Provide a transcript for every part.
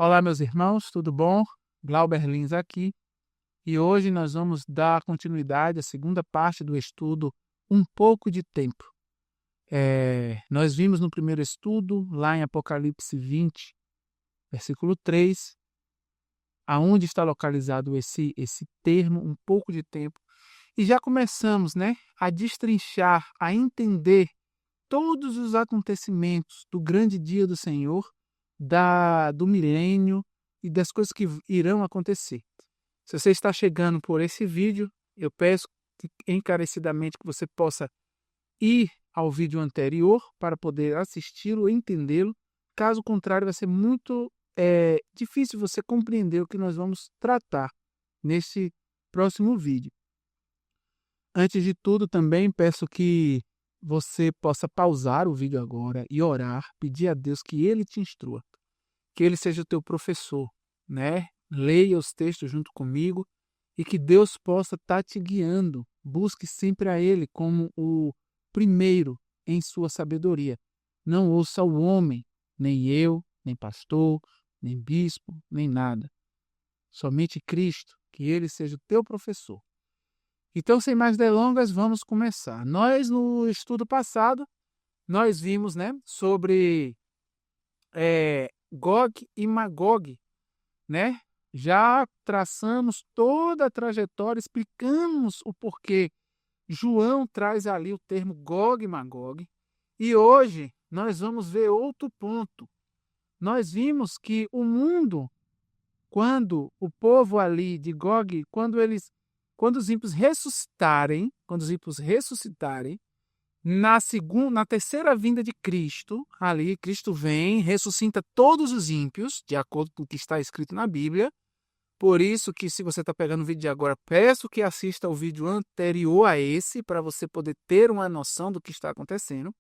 Olá, meus irmãos, tudo bom? Glauber Lins aqui. E hoje nós vamos dar continuidade à segunda parte do estudo Um Pouco de Tempo. Nós vimos no primeiro estudo, lá em Apocalipse 20, versículo 3, aonde está localizado esse termo, um pouco de tempo. E já começamos, a destrinchar, a entender todos os acontecimentos do grande dia do Senhor, do milênio e das coisas que irão acontecer. Se você está chegando por esse vídeo, eu peço encarecidamente que você possa ir ao vídeo anterior para poder assisti-lo e entendê-lo. Caso contrário, vai ser muito difícil você compreender o que nós vamos tratar nesse próximo vídeo. Antes de tudo, também peço que você possa pausar o vídeo agora e orar, pedir a Deus que Ele te instrua, que Ele seja o teu professor, Leia os textos junto comigo e que Deus possa estar te guiando. Busque sempre a Ele como o primeiro em sua sabedoria. Não ouça o homem, nem eu, nem pastor, nem bispo, nem nada. Somente Cristo, que Ele seja o teu professor. Então, sem mais delongas, vamos começar. No estudo passado, nós vimos, sobre Gog e Magog, Já traçamos toda a trajetória, explicamos o porquê João traz ali o termo Gog e Magog. E hoje nós vamos ver outro ponto. Nós vimos que o mundo, quando o povo ali de Gog, quando os ímpios ressuscitarem, na terceira vinda de Cristo, ali Cristo vem, ressuscita todos os ímpios, de acordo com o que está escrito na Bíblia. Por isso que, se você está pegando o vídeo de agora, peço que assista ao vídeo anterior a esse, para você poder ter uma noção do que está acontecendo.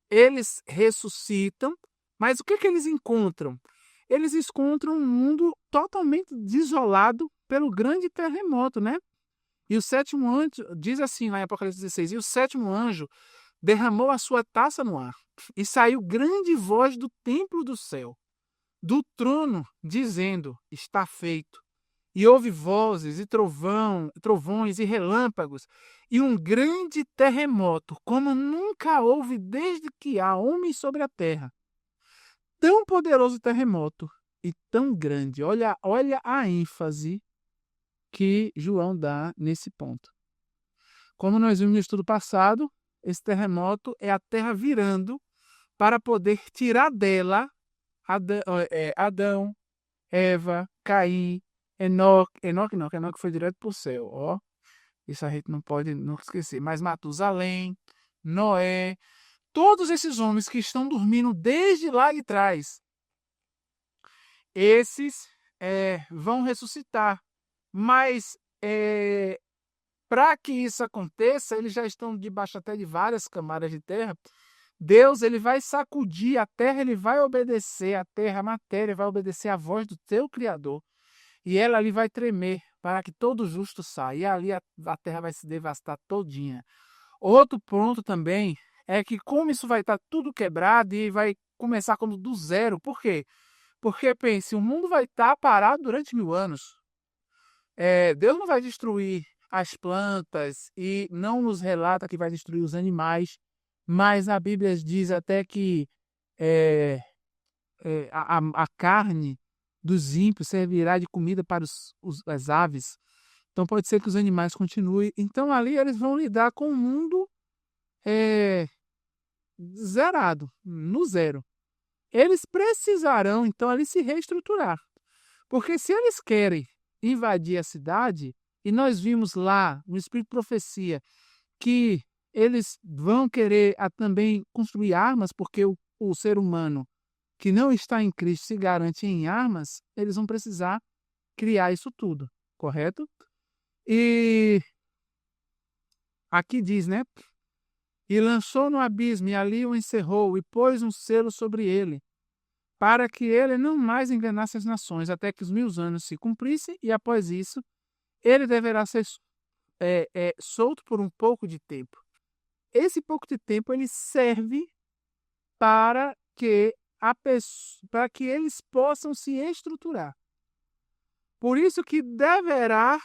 Eles ressuscitam, mas o que eles encontram? Eles encontram um mundo totalmente desolado pelo grande terremoto, E o sétimo anjo, diz assim lá em Apocalipse 16, e o sétimo anjo derramou a sua taça no ar, e saiu grande voz do templo do céu, do trono, dizendo, está feito. E houve vozes e trovões e relâmpagos, e um grande terremoto, como nunca houve desde que há homens sobre a terra. Tão poderoso terremoto e tão grande. Olha a ênfase que João dá nesse ponto. Como nós vimos no estudo passado, esse terremoto é a terra virando para poder tirar dela Adão, Eva, Caim, Enoque foi direto para o céu, ó. Isso a gente não pode nunca esquecer. Mas Matusalém, Noé, todos esses homens que estão dormindo desde lá de trás, esses vão ressuscitar. Mas para que isso aconteça, eles já estão debaixo até de várias camadas de terra. Deus, ele vai sacudir a terra, ele vai obedecer a terra, a matéria vai obedecer à voz do teu Criador. E ela ali vai tremer para que todo justo saia. E ali a terra vai se devastar todinha. Outro ponto também é que, como isso vai estar tudo quebrado e vai começar como do zero. Por quê? Porque, pense, o mundo vai estar parado durante 1000 anos. Deus não vai destruir as plantas e não nos relata que vai destruir os animais, mas a Bíblia diz até que a carne dos ímpios servirá de comida para as aves. Então pode ser que os animais continuem. Então ali eles vão lidar com um mundo zerado, no zero. Eles precisarão então ali se reestruturar. Porque se eles querem invadir a cidade, e nós vimos lá no Espírito de Profecia que eles vão querer também construir armas, porque o ser humano que não está em Cristo se garante em armas, eles vão precisar criar isso tudo, correto? E aqui diz, E lançou no abismo, e ali o encerrou, e pôs um selo sobre ele, para que ele não mais enganasse as nações, até que os 1000 anos se cumprissem, e após isso, ele deverá ser solto por um pouco de tempo. Esse pouco de tempo, ele serve para que para que eles possam se estruturar. Por isso que deverá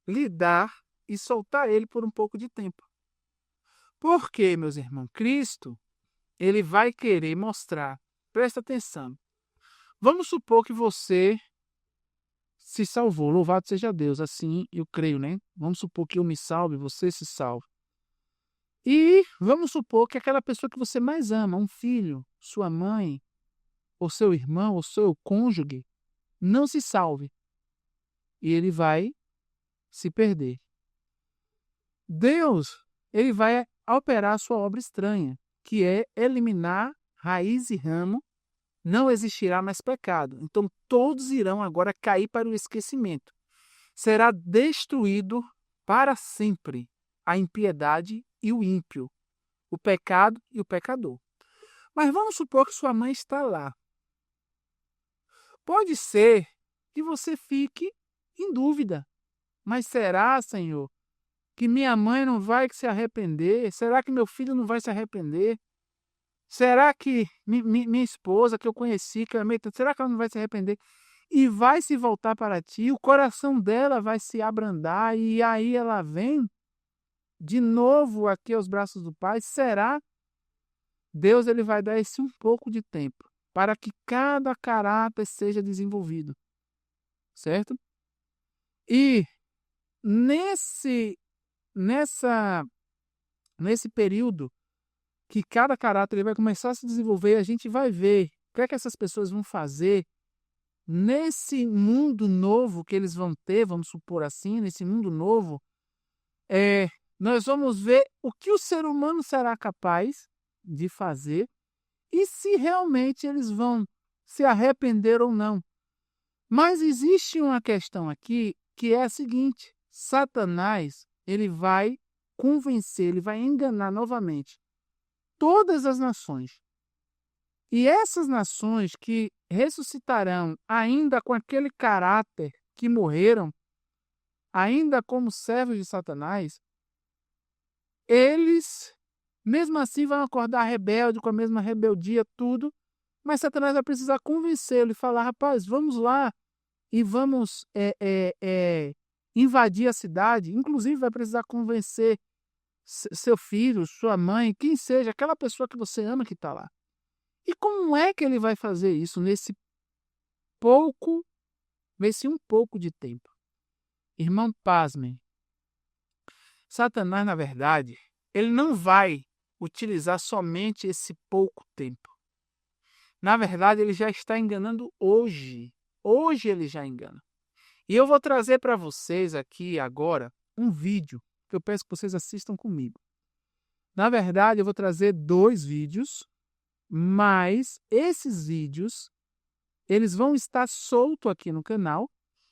lidar e soltar ele por um pouco de tempo. Por quê, meus irmãos? Cristo, ele vai querer mostrar, presta atenção. Vamos supor que você se salvou, louvado seja Deus, assim eu creio, né? Vamos supor que eu me salve, você se salve. E vamos supor que aquela pessoa que você mais ama, um filho, sua mãe, ou seu irmão, ou seu cônjuge, não se salve. E ele vai se perder. Deus, ele vai operar a sua obra estranha, que é eliminar raiz e ramo, não existirá mais pecado. Então todos irão agora cair para o esquecimento. Será destruído para sempre a impiedade e o ímpio, o pecado e o pecador. Mas vamos supor que sua mãe está lá. Pode ser que você fique em dúvida. Mas será, Senhor, que minha mãe não vai se arrepender? Será que meu filho não vai se arrepender? Será que minha esposa que eu conheci, que eu amei, será que ela não vai se arrepender? E vai se voltar para ti, o coração dela vai se abrandar e aí ela vem de novo aqui aos braços do Pai. Será? Deus ele vai dar esse um pouco de tempo para que cada caráter seja desenvolvido, certo? E nesse período que cada caráter ele vai começar a se desenvolver, a gente vai ver o que é que essas pessoas vão fazer nesse mundo novo que eles vão ter, vamos supor assim, nesse mundo novo, nós vamos ver o que o ser humano será capaz de fazer e se realmente eles vão se arrepender ou não. Mas existe uma questão aqui que é a seguinte: Satanás, ele vai convencer, ele vai enganar novamente todas as nações. E essas nações que ressuscitarão ainda com aquele caráter que morreram, ainda como servos de Satanás, eles, mesmo assim, vão acordar rebelde, com a mesma rebeldia, tudo, mas Satanás vai precisar convencê-lo e falar: rapaz, vamos lá e vamos invadir a cidade. Inclusive vai precisar convencer seu filho, sua mãe, quem seja, aquela pessoa que você ama que está lá. E como é que ele vai fazer isso nesse um pouco de tempo? Irmão, pasmem. Satanás, na verdade, ele não vai utilizar somente esse pouco tempo. Na verdade, ele já está enganando hoje. Hoje ele já engana. E eu vou trazer para vocês aqui agora um vídeo que eu peço que vocês assistam comigo. Na verdade, eu vou trazer 2 vídeos, mas esses vídeos eles vão estar soltos aqui no canal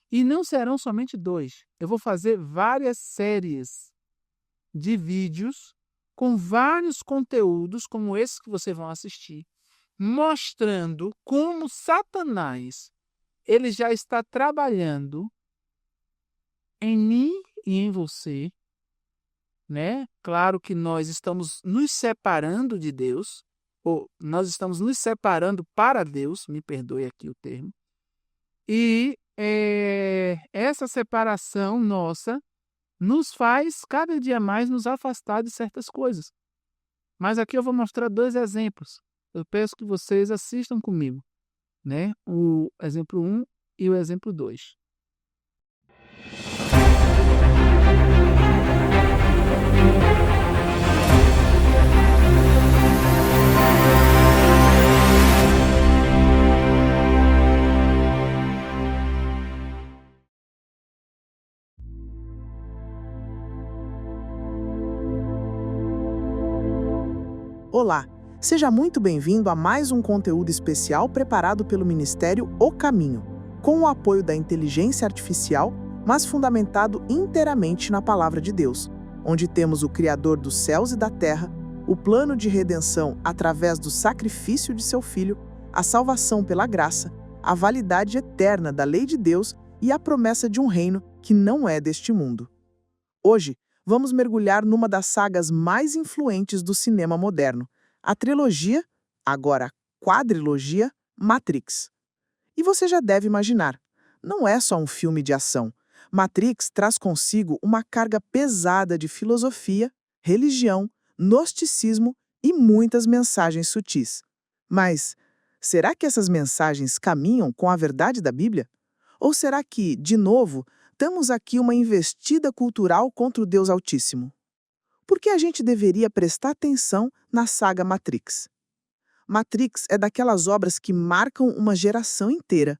e não serão somente 2. Eu vou fazer várias séries de vídeos com vários conteúdos como esse que vocês vão assistir, mostrando como Satanás ele já está trabalhando em mim e em você, né? Claro que nós estamos nos separando de Deus, ou nós estamos nos separando para Deus, me perdoe aqui o termo, e essa separação nossa nos faz cada dia mais nos afastar de certas coisas. Mas aqui eu vou mostrar 2 exemplos. Eu peço que vocês assistam comigo, né? O exemplo 1 e o exemplo 2. Olá, seja muito bem-vindo a mais um conteúdo especial preparado pelo Ministério O Caminho, com o apoio da inteligência artificial, mas fundamentado inteiramente na Palavra de Deus, onde temos o Criador dos céus e da terra, o plano de redenção através do sacrifício de seu Filho, a salvação pela graça, a validade eterna da lei de Deus e a promessa de um reino que não é deste mundo. Hoje, vamos mergulhar numa das sagas mais influentes do cinema moderno, a trilogia, agora quadrilogia, Matrix. E você já deve imaginar, não é só um filme de ação. Matrix traz consigo uma carga pesada de filosofia, religião, gnosticismo e muitas mensagens sutis. Mas será que essas mensagens caminham com a verdade da Bíblia? Ou será que, de novo, temos aqui uma investida cultural contra o Deus Altíssimo? Por que a gente deveria prestar atenção na saga Matrix? Matrix é daquelas obras que marcam uma geração inteira.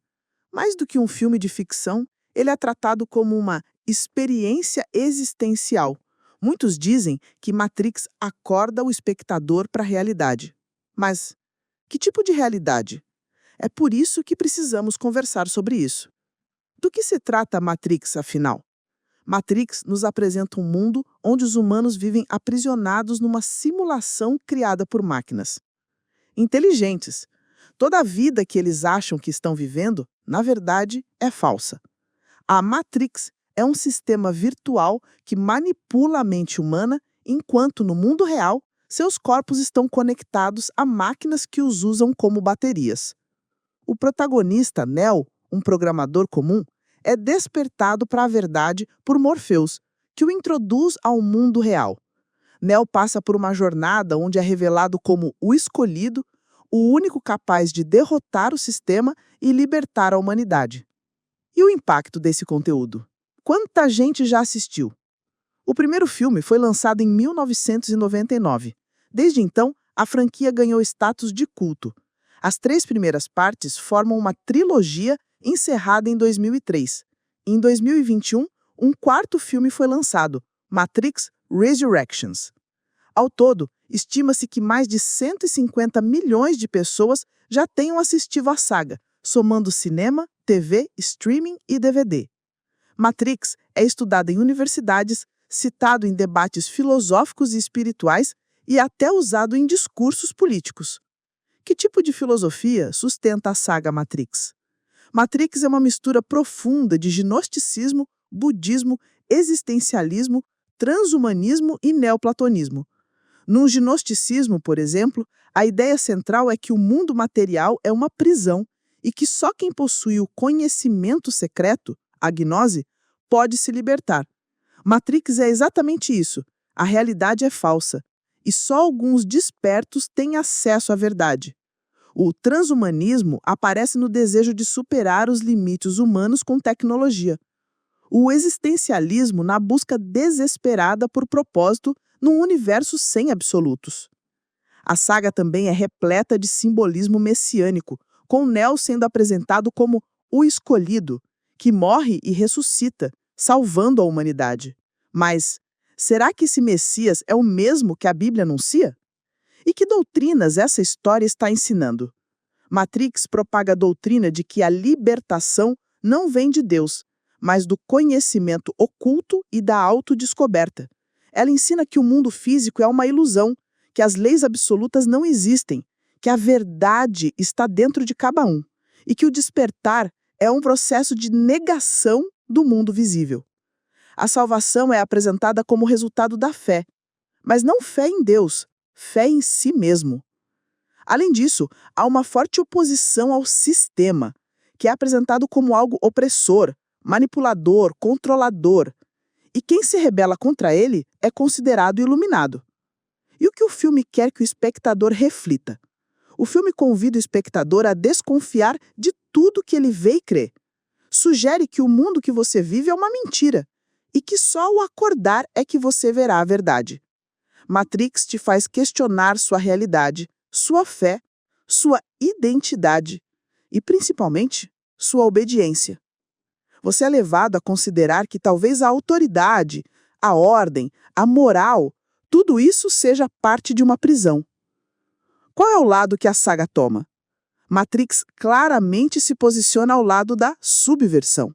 Mais do que um filme de ficção, ele é tratado como uma experiência existencial. Muitos dizem que Matrix acorda o espectador para a realidade. Mas que tipo de realidade? É por isso que precisamos conversar sobre isso. Do que se trata Matrix, afinal? Matrix nos apresenta um mundo onde os humanos vivem aprisionados numa simulação criada por máquinas inteligentes. Toda a vida que eles acham que estão vivendo, na verdade, é falsa. A Matrix é um sistema virtual que manipula a mente humana, enquanto no mundo real, seus corpos estão conectados a máquinas que os usam como baterias. O protagonista, Neo, um programador comum, é despertado para a verdade por Morpheus, que o introduz ao mundo real. Neo passa por uma jornada onde é revelado como o escolhido, o único capaz de derrotar o sistema e libertar a humanidade. E o impacto desse conteúdo? Quanta gente já assistiu? O primeiro filme foi lançado em 1999. Desde então, a franquia ganhou status de culto. As 3 primeiras partes formam uma trilogia encerrada em 2003. Em 2021, um 4º filme foi lançado, Matrix Resurrections. Ao todo, estima-se que mais de 150 milhões de pessoas já tenham assistido à saga, somando cinema, TV, streaming e DVD. Matrix é estudada em universidades, citado em debates filosóficos e espirituais e até usado em discursos políticos. Que tipo de filosofia sustenta a saga Matrix? Matrix é uma mistura profunda de gnosticismo, budismo, existencialismo, transhumanismo e neoplatonismo. No gnosticismo, por exemplo, a ideia central é que o mundo material é uma prisão e que só quem possui o conhecimento secreto, a gnose, pode se libertar. Matrix é exatamente isso. A realidade é falsa e só alguns despertos têm acesso à verdade. O transhumanismo aparece no desejo de superar os limites humanos com tecnologia. O existencialismo na busca desesperada por propósito num universo sem absolutos. A saga também é repleta de simbolismo messiânico, com Neo sendo apresentado como o escolhido, que morre e ressuscita, salvando a humanidade. Mas será que esse Messias é o mesmo que a Bíblia anuncia? E que doutrinas essa história está ensinando? Matrix propaga a doutrina de que a libertação não vem de Deus, mas do conhecimento oculto e da autodescoberta. Ela ensina que o mundo físico é uma ilusão, que as leis absolutas não existem, que a verdade está dentro de cada um e que o despertar é um processo de negação do mundo visível. A salvação é apresentada como resultado da fé, mas não fé em Deus, fé em si mesmo. Além disso, há uma forte oposição ao sistema, que é apresentado como algo opressor, manipulador, controlador. E quem se rebela contra ele é considerado iluminado. E o que o filme quer que o espectador reflita? O filme convida o espectador a desconfiar de tudo que ele vê e crê. Sugere que o mundo que você vive é uma mentira e que só ao acordar é que você verá a verdade. Matrix te faz questionar sua realidade, sua fé, sua identidade e, principalmente, sua obediência. Você é levado a considerar que talvez a autoridade, a ordem, a moral, tudo isso seja parte de uma prisão. Qual é o lado que a saga toma? Matrix claramente se posiciona ao lado da subversão.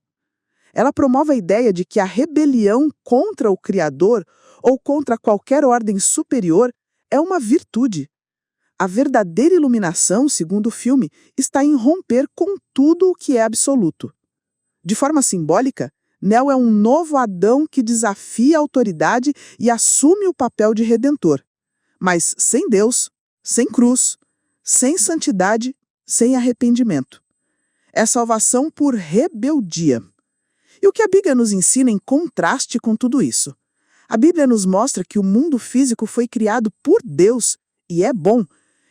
Ela promove a ideia de que a rebelião contra o Criador ou contra qualquer ordem superior é uma virtude. A verdadeira iluminação, segundo o filme, está em romper com tudo o que é absoluto. De forma simbólica, Neo é um novo Adão que desafia a autoridade e assume o papel de redentor. Mas sem Deus, sem cruz, sem santidade, sem arrependimento. É salvação por rebeldia. E o que a Bíblia nos ensina em contraste com tudo isso? A Bíblia nos mostra que o mundo físico foi criado por Deus e é bom,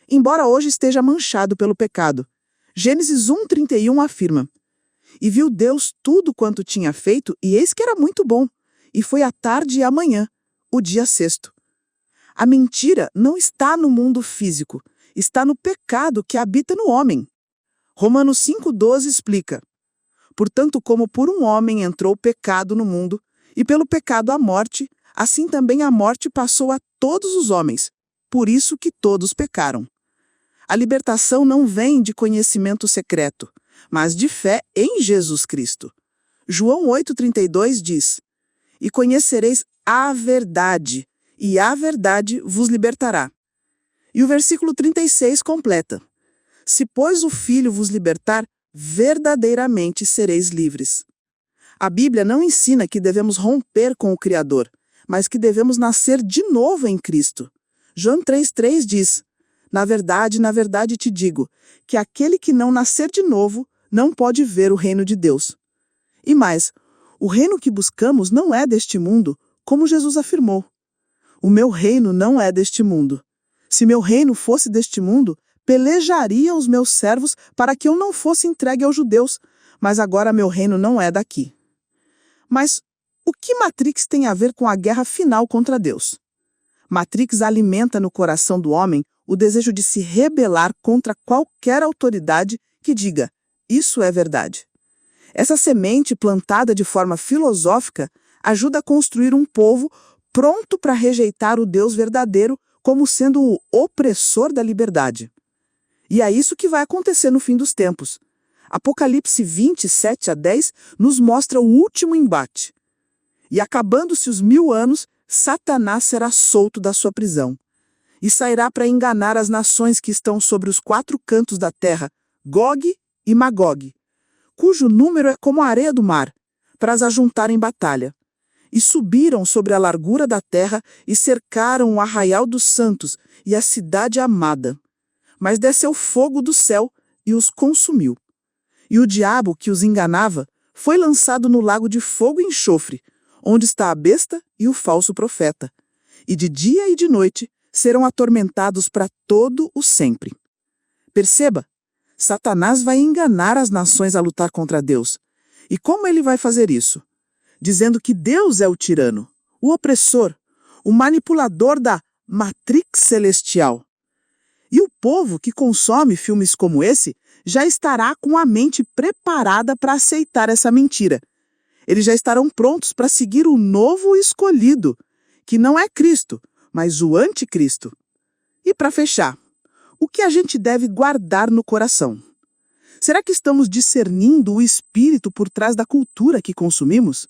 embora hoje esteja manchado pelo pecado. Gênesis 1:31 afirma: "E viu Deus tudo quanto tinha feito, e eis que era muito bom. E foi a tarde e a manhã, o dia sexto." A mentira não está no mundo físico, está no pecado que habita no homem. Romanos 5:12 explica: "Portanto, como por um homem entrou o pecado no mundo, e pelo pecado a morte, assim também a morte passou a todos os homens, por isso que todos pecaram." A libertação não vem de conhecimento secreto, mas de fé em Jesus Cristo. João 8:32 diz: "E conhecereis a verdade, e a verdade vos libertará." E o versículo 36 completa: "Se, pois, o Filho vos libertar, verdadeiramente sereis livres." A Bíblia não ensina que devemos romper com o Criador, mas que devemos nascer de novo em Cristo. João 3:3 diz: na verdade te digo, que aquele que não nascer de novo não pode ver o reino de Deus." E mais, o reino que buscamos não é deste mundo, como Jesus afirmou. "O meu reino não é deste mundo. Se meu reino fosse deste mundo, pelejaria os meus servos para que eu não fosse entregue aos judeus, mas agora meu reino não é daqui." Mas o que Matrix tem a ver com a guerra final contra Deus? Matrix alimenta no coração do homem o desejo de se rebelar contra qualquer autoridade que diga: isso é verdade. Essa semente plantada de forma filosófica ajuda a construir um povo pronto para rejeitar o Deus verdadeiro como sendo o opressor da liberdade. E é isso que vai acontecer no fim dos tempos. Apocalipse 20:7-10 nos mostra o último embate. "E acabando-se os 1000 anos, Satanás será solto da sua prisão, e sairá para enganar as nações que estão sobre os 4 cantos da terra, Gog e Magog, cujo número é como a areia do mar, para as ajuntar em batalha. E subiram sobre a largura da terra e cercaram o arraial dos santos e a cidade amada. Mas desceu fogo do céu e os consumiu. E o diabo que os enganava foi lançado no lago de fogo e enxofre, onde está a besta e o falso profeta. E de dia e de noite serão atormentados para todo o sempre." Perceba, Satanás vai enganar as nações a lutar contra Deus. E como ele vai fazer isso? Dizendo que Deus é o tirano, o opressor, o manipulador da Matrix celestial. E o povo que consome filmes como esse já estará com a mente preparada para aceitar essa mentira. Eles já estarão prontos para seguir o novo escolhido, que não é Cristo, mas o anticristo. E para fechar, o que a gente deve guardar no coração? Será que estamos discernindo o espírito por trás da cultura que consumimos?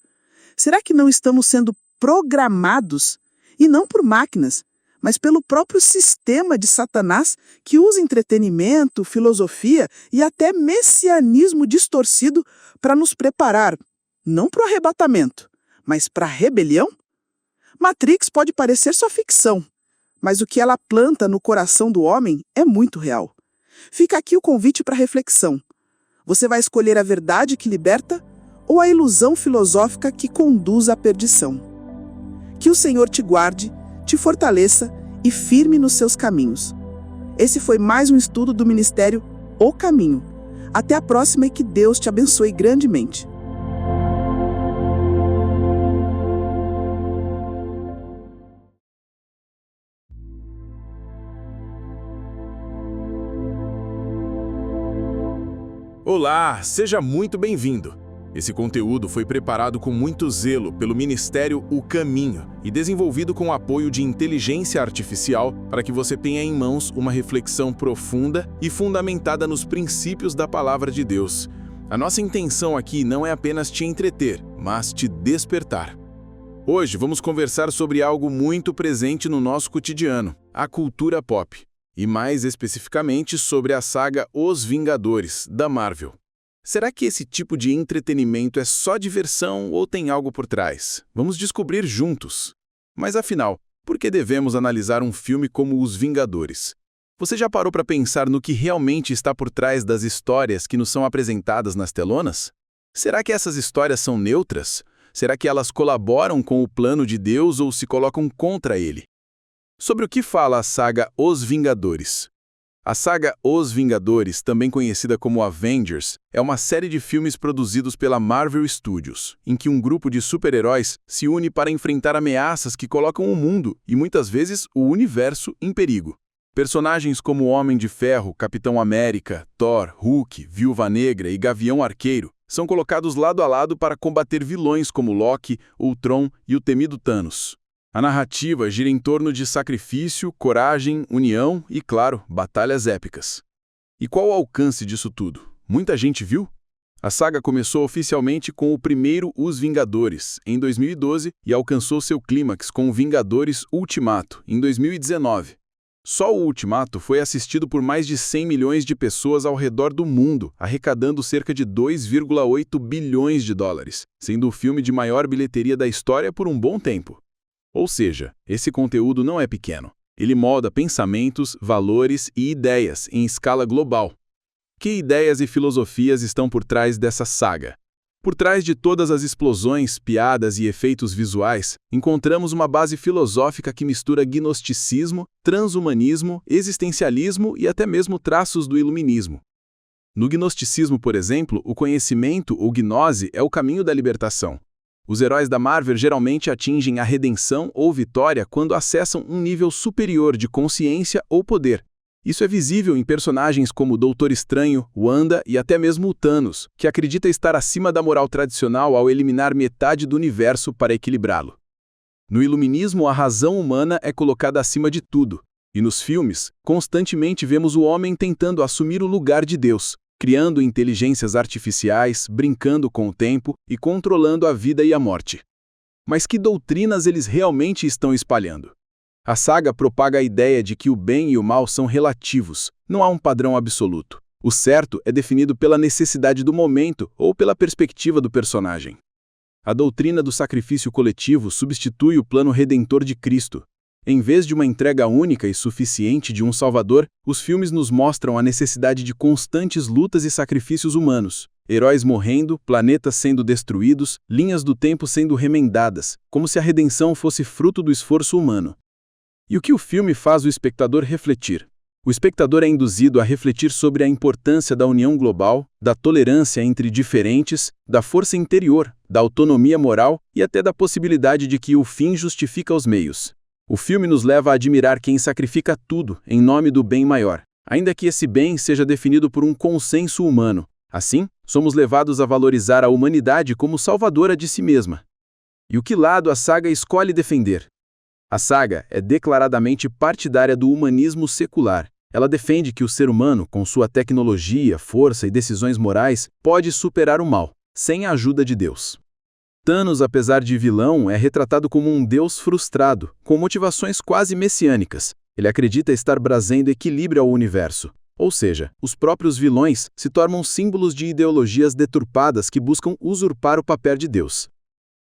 Será que não estamos sendo programados, e não por máquinas, mas pelo próprio sistema de Satanás, que usa entretenimento, filosofia e até messianismo distorcido para nos preparar, não para o arrebatamento, mas para a rebelião? Matrix pode parecer só ficção, mas o que ela planta no coração do homem é muito real. Fica aqui o convite para reflexão. Você vai escolher a verdade que liberta ou a ilusão filosófica que conduz à perdição? Que o Senhor te guarde, te fortaleça e firme nos seus caminhos. Esse foi mais um estudo do Ministério O Caminho. Até a próxima e que Deus te abençoe grandemente. Olá, seja muito bem-vindo. Esse conteúdo foi preparado com muito zelo pelo Ministério O Caminho e desenvolvido com o apoio de inteligência artificial para que você tenha em mãos uma reflexão profunda e fundamentada nos princípios da Palavra de Deus. A nossa intenção aqui não é apenas te entreter, mas te despertar. Hoje vamos conversar sobre algo muito presente no nosso cotidiano, a cultura pop. E mais especificamente sobre a saga Os Vingadores, da Marvel. Será que esse tipo de entretenimento é só diversão ou tem algo por trás? Vamos descobrir juntos. Mas afinal, por que devemos analisar um filme como Os Vingadores? Você já parou para pensar no que realmente está por trás das histórias que nos são apresentadas nas telonas? Será que essas histórias são neutras? Será que elas colaboram com o plano de Deus ou se colocam contra ele? Sobre o que fala a saga Os Vingadores? A saga Os Vingadores, também conhecida como Avengers, é uma série de filmes produzidos pela Marvel Studios, em que um grupo de super-heróis se une para enfrentar ameaças que colocam o mundo e, muitas vezes, o universo em perigo. Personagens como Homem de Ferro, Capitão América, Thor, Hulk, Viúva Negra e Gavião Arqueiro são colocados lado a lado para combater vilões como Loki, Ultron e o temido Thanos. A narrativa gira em torno de sacrifício, coragem, união e, claro, batalhas épicas. E qual o alcance disso tudo? Muita gente viu? A saga começou oficialmente com o primeiro Os Vingadores, em 2012, e alcançou seu clímax com o Vingadores Ultimato, em 2019. Só o Ultimato foi assistido por mais de 100 milhões de pessoas ao redor do mundo, arrecadando cerca de 2,8 bilhões de dólares, sendo o filme de maior bilheteria da história por um bom tempo. Ou seja, esse conteúdo não é pequeno. Ele molda pensamentos, valores e ideias em escala global. Que ideias e filosofias estão por trás dessa saga? Por trás de todas as explosões, piadas e efeitos visuais, encontramos uma base filosófica que mistura gnosticismo, transhumanismo, existencialismo e até mesmo traços do iluminismo. No gnosticismo, por exemplo, o conhecimento ou gnose é o caminho da libertação. Os heróis da Marvel geralmente atingem a redenção ou vitória quando acessam um nível superior de consciência ou poder. Isso é visível em personagens como o Doutor Estranho, Wanda e até mesmo o Thanos, que acredita estar acima da moral tradicional ao eliminar metade do universo para equilibrá-lo. No iluminismo, a razão humana é colocada acima de tudo, e nos filmes, constantemente vemos o homem tentando assumir o lugar de Deus, criando inteligências artificiais, brincando com o tempo e controlando a vida e a morte. Mas que doutrinas eles realmente estão espalhando? A saga propaga a ideia de que o bem e o mal são relativos, não há um padrão absoluto. O certo é definido pela necessidade do momento ou pela perspectiva do personagem. A doutrina do sacrifício coletivo substitui o plano redentor de Cristo. Em vez de uma entrega única e suficiente de um Salvador, os filmes nos mostram a necessidade de constantes lutas e sacrifícios humanos. Heróis morrendo, planetas sendo destruídos, linhas do tempo sendo remendadas, como se a redenção fosse fruto do esforço humano. E o que o filme faz o espectador refletir? O espectador é induzido a refletir sobre a importância da união global, da tolerância entre diferentes, da força interior, da autonomia moral e até da possibilidade de que o fim justifica os meios. O filme nos leva a admirar quem sacrifica tudo em nome do bem maior, ainda que esse bem seja definido por um consenso humano. Assim, somos levados a valorizar a humanidade como salvadora de si mesma. E o que lado a saga escolhe defender? A saga é declaradamente partidária do humanismo secular. Ela defende que o ser humano, com sua tecnologia, força e decisões morais, pode superar o mal, sem a ajuda de Deus. Thanos, apesar de vilão, é retratado como um deus frustrado, com motivações quase messiânicas. Ele acredita estar trazendo equilíbrio ao universo. Ou seja, os próprios vilões se tornam símbolos de ideologias deturpadas que buscam usurpar o papel de Deus.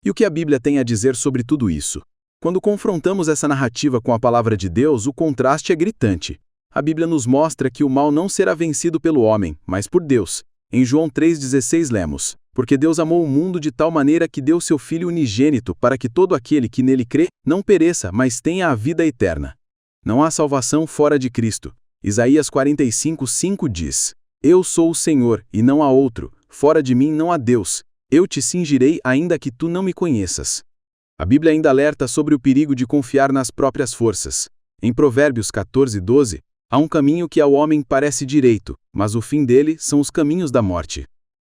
E o que a Bíblia tem a dizer sobre tudo isso? Quando confrontamos essa narrativa com a palavra de Deus, o contraste é gritante. A Bíblia nos mostra que o mal não será vencido pelo homem, mas por Deus. Em João 3,16 lemos: porque Deus amou o mundo de tal maneira que deu seu Filho unigênito para que todo aquele que nele crê não pereça, mas tenha a vida eterna. Não há salvação fora de Cristo. Isaías 45:5 diz: Eu sou o Senhor, e não há outro, fora de mim não há Deus. Eu te cingirei ainda que tu não me conheças. A Bíblia ainda alerta sobre o perigo de confiar nas próprias forças. Em Provérbios 14:12, há um caminho que ao homem parece direito, mas o fim dele são os caminhos da morte.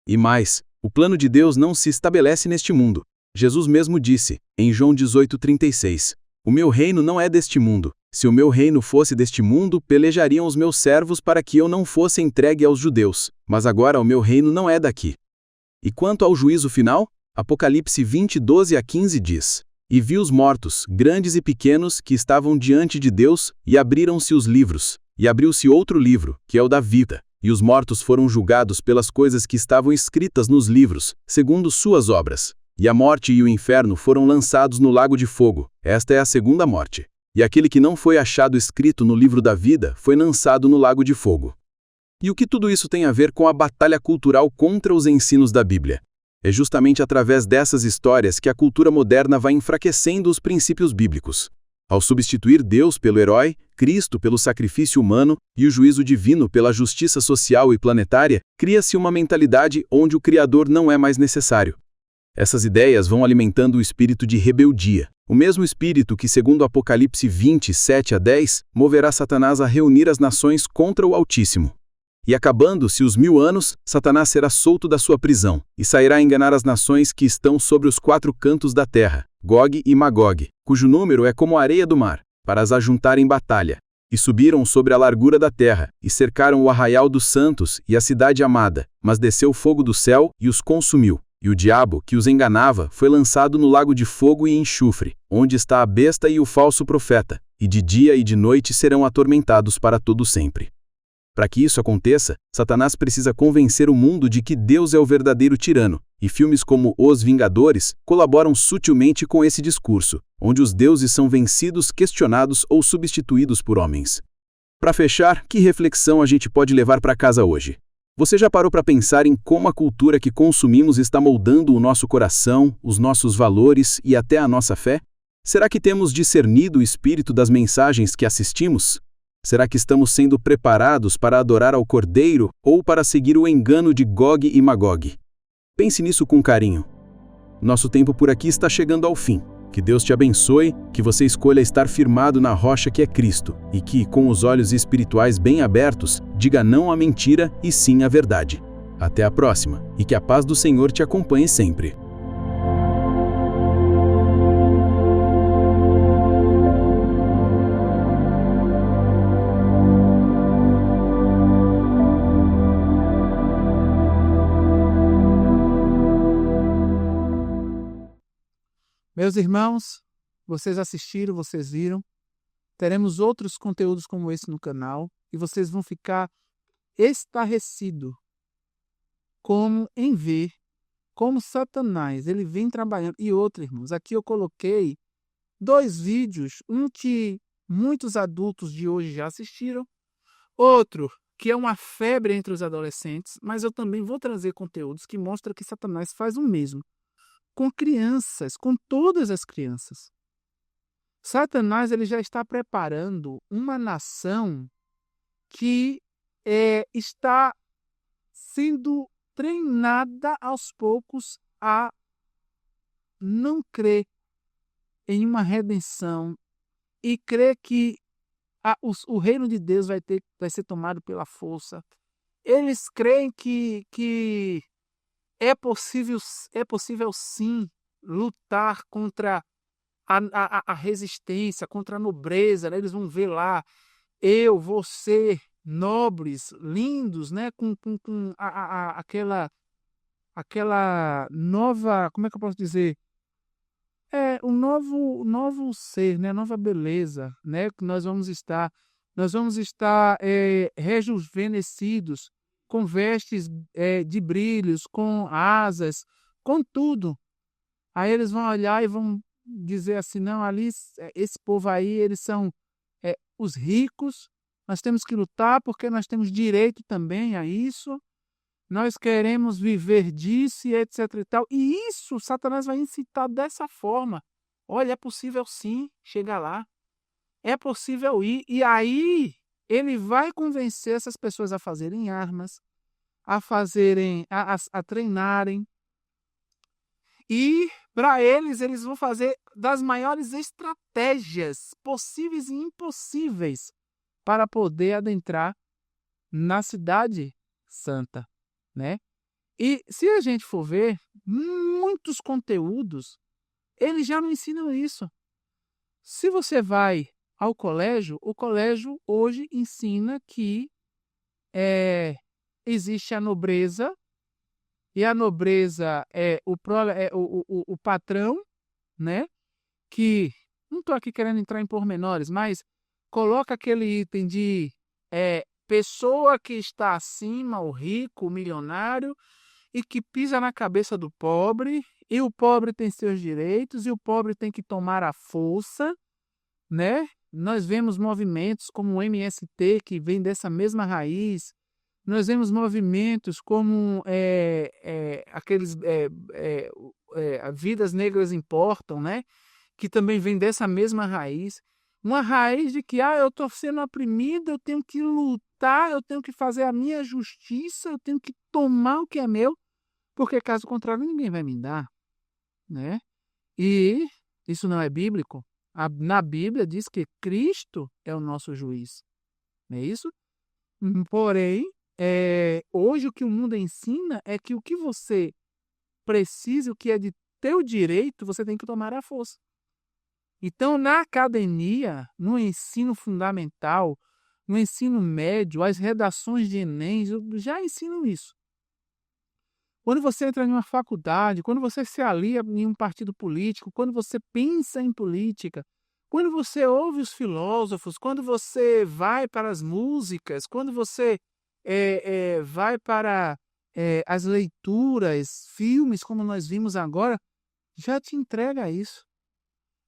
E mais, o plano de Deus não se estabelece neste mundo. Jesus mesmo disse, em João 18:36, o meu reino não é deste mundo. Se o meu reino fosse deste mundo, pelejariam os meus servos para que eu não fosse entregue aos judeus. Mas agora o meu reino não é daqui. E quanto ao juízo final, Apocalipse 20:12-15 diz: E vi os mortos, grandes e pequenos, que estavam diante de Deus, e abriram-se os livros. E abriu-se outro livro, que é o da vida. E os mortos foram julgados pelas coisas que estavam escritas nos livros, segundo suas obras. E a morte e o inferno foram lançados no lago de fogo. Esta é a segunda morte. e aquele que não foi achado escrito no livro da vida foi lançado no lago de fogo. E o que tudo isso tem a ver com a batalha cultural contra os ensinos da Bíblia? É justamente através dessas histórias que a cultura moderna vai enfraquecendo os princípios bíblicos. Ao substituir Deus pelo herói, Cristo pelo sacrifício humano e o juízo divino pela justiça social e planetária, cria-se uma mentalidade onde o Criador não é mais necessário. Essas ideias vão alimentando o espírito de rebeldia, o mesmo espírito que, segundo Apocalipse 20, 7-10, moverá Satanás a reunir as nações contra o Altíssimo. E acabando-se os 1000 anos, Satanás será solto da sua prisão, e sairá a enganar as nações que estão sobre os 4 cantos da terra, Gog e Magog, cujo número é como a areia do mar, para as ajuntar em batalha. E subiram sobre a largura da terra, e cercaram o arraial dos santos e a cidade amada, mas desceu fogo do céu e os consumiu. E o diabo, que os enganava, foi lançado no lago de fogo e enxofre, onde está a besta e o falso profeta, e de dia e de noite serão atormentados para todo sempre. Para que isso aconteça, Satanás precisa convencer o mundo de que Deus é o verdadeiro tirano, e filmes como Os Vingadores colaboram sutilmente com esse discurso, onde os deuses são vencidos, questionados ou substituídos por homens. Para fechar, que reflexão a gente pode levar para casa hoje? Você já parou para pensar em como a cultura que consumimos está moldando o nosso coração, os nossos valores e até a nossa fé? Será que temos discernido o espírito das mensagens que assistimos? Será que estamos sendo preparados para adorar ao Cordeiro ou para seguir o engano de Gog e Magog? Pense nisso com carinho. Nosso tempo por aqui está chegando ao fim. Que Deus te abençoe, que você escolha estar firmado na rocha que é Cristo e que, com os olhos espirituais bem abertos, diga não à mentira e sim à verdade. Até a próxima e que a paz do Senhor te acompanhe sempre. Meus irmãos, vocês assistiram, vocês viram. Teremos outros conteúdos como esse no canal e vocês vão ficar estarrecidos em ver como Satanás ele vem trabalhando. E outro, irmãos, aqui eu coloquei 2 vídeos, um que muitos adultos de hoje já assistiram, outro que é uma febre entre os adolescentes, mas eu também vou trazer conteúdos que mostram que Satanás faz o mesmo com crianças, com todas as crianças. Satanás ele já está preparando uma nação que está sendo treinada aos poucos a não crer em uma redenção e crer que o reino de Deus vai ser tomado pela força. Eles creem que é possível sim lutar contra a resistência, contra a nobreza, né? Eles vão ver lá, você, nobres, lindos, né? Com aquela nova, como é que eu posso dizer? Um novo ser, né? Nova beleza, né? Que nós vamos estar rejuvenescidos, com vestes de brilhos, com asas, com tudo. Aí eles vão olhar e vão dizer assim, não, ali, esse povo aí, eles são os ricos, nós temos que lutar porque nós temos direito também a isso, nós queremos viver disso e etc e tal. E isso, Satanás vai incitar dessa forma. Olha, é possível sim chegar lá, é possível ir, e aí ele vai convencer essas pessoas a fazerem armas, a treinarem. E para eles vão fazer das maiores estratégias possíveis e impossíveis para poder adentrar na cidade santa, né? E se a gente for ver, muitos conteúdos, eles já não ensinam isso. Se você vai ao colégio, o colégio hoje ensina que existe a nobreza, e a nobreza é o patrão, né? Que, não estou aqui querendo entrar em pormenores, mas coloca aquele item de pessoa que está acima, o rico, o milionário, e que pisa na cabeça do pobre, e o pobre tem seus direitos, e o pobre tem que tomar a força, né? Nós vemos movimentos como o MST, que vem dessa mesma raiz. Nós vemos movimentos como aqueles Vidas Negras Importam, né? Que também vem dessa mesma raiz. Uma raiz de que eu estou sendo oprimida, eu tenho que lutar, eu tenho que fazer a minha justiça, eu tenho que tomar o que é meu, porque caso contrário ninguém vai me dar, né? E isso não é bíblico. Na Bíblia diz que Cristo é o nosso juiz, não é isso? Porém, hoje o que o mundo ensina é que o que você precisa, o que é de teu direito, você tem que tomar à força. Então, na academia, no ensino fundamental, no ensino médio, as redações de Enem, já ensinam isso. Quando você entra em uma faculdade, quando você se alia em um partido político, quando você pensa em política, quando você ouve os filósofos, quando você vai para as músicas, quando você vai para as leituras, filmes, como nós vimos agora, já te entrega isso.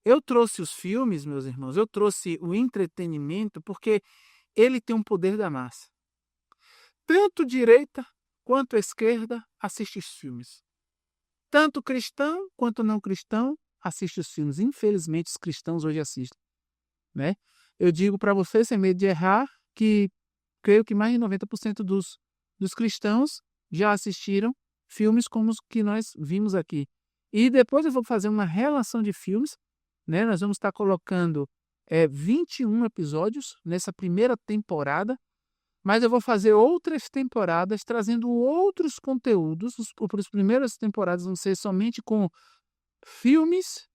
Eu trouxe os filmes, meus irmãos, eu trouxe o entretenimento, porque ele tem um poder da massa. Tanto direita quanto esquerda assiste os filmes. Tanto cristão quanto não cristão assiste os filmes. Infelizmente, os cristãos hoje assistem, né? Eu digo para você, sem medo de errar, que creio que mais de 90% dos cristãos já assistiram filmes como os que nós vimos aqui. E depois eu vou fazer uma relação de filmes, né? Nós vamos estar colocando 21 episódios nessa primeira temporada, mas eu vou fazer outras temporadas trazendo outros conteúdos. As primeiras temporadas vão ser somente com filmes,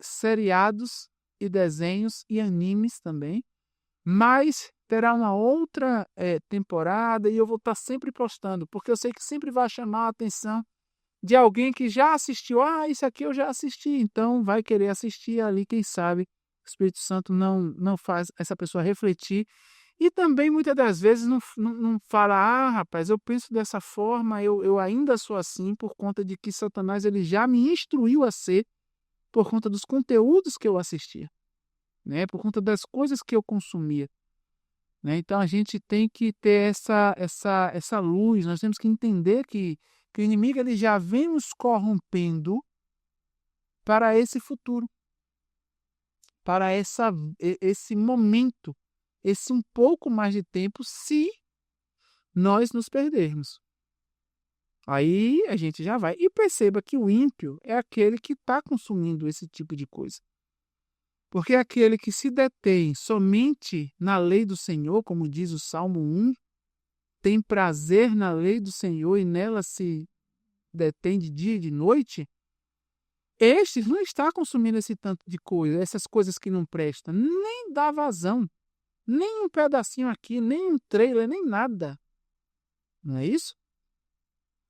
seriados e desenhos e animes também, mas terá uma outra temporada e eu vou estar sempre postando, porque eu sei que sempre vai chamar a atenção de alguém que já assistiu. Isso aqui eu já assisti, então vai querer assistir ali, quem sabe o Espírito Santo não faz essa pessoa refletir. E também, muitas das vezes, não fala, rapaz, eu penso dessa forma, eu ainda sou assim, por conta de que Satanás ele já me instruiu a ser, por conta dos conteúdos que eu assistia, né? Por conta das coisas que eu consumia, né? Então, a gente tem que ter essa luz, nós temos que entender que o inimigo ele já vem nos corrompendo para esse futuro, para esse momento, esse um pouco mais de tempo, se nós nos perdermos. Aí a gente já vai. E perceba que o ímpio é aquele que está consumindo esse tipo de coisa. Porque é aquele que se detém somente na lei do Senhor, como diz o Salmo 1, tem prazer na lei do Senhor e nela se detém de dia e de noite, este não está consumindo esse tanto de coisa, essas coisas que não prestam, nem dá vazão, nem um pedacinho aqui, nem um trailer, nem nada. Não é isso?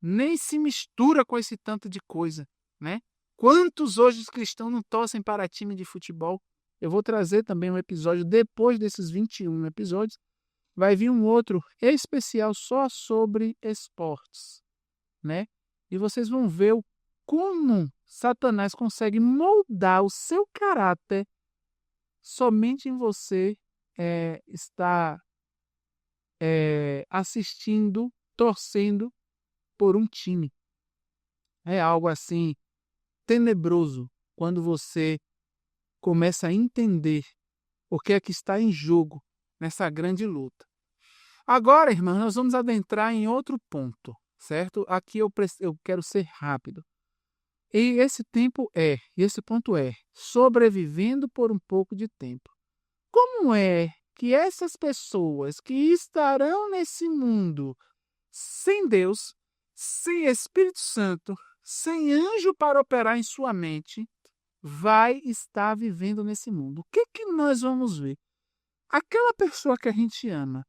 Nem se mistura com esse tanto de coisa, né? Quantos hoje os cristãos não torcem para time de futebol? Eu vou trazer também um episódio, depois desses 21 episódios, vai vir um outro especial só sobre esportes, né? E vocês vão ver como Satanás consegue moldar o seu caráter somente em você estar assistindo, torcendo por um time. É algo assim tenebroso quando você começa a entender o que é que está em jogo nessa grande luta. Agora, irmãos, nós vamos adentrar em outro ponto, certo? Aqui eu quero ser rápido. E esse ponto é sobrevivendo por um pouco de tempo. Como é que essas pessoas que estarão nesse mundo sem Deus, sem Espírito Santo, sem anjo para operar em sua mente, vai estar vivendo nesse mundo? O que nós vamos ver? Aquela pessoa que a gente ama,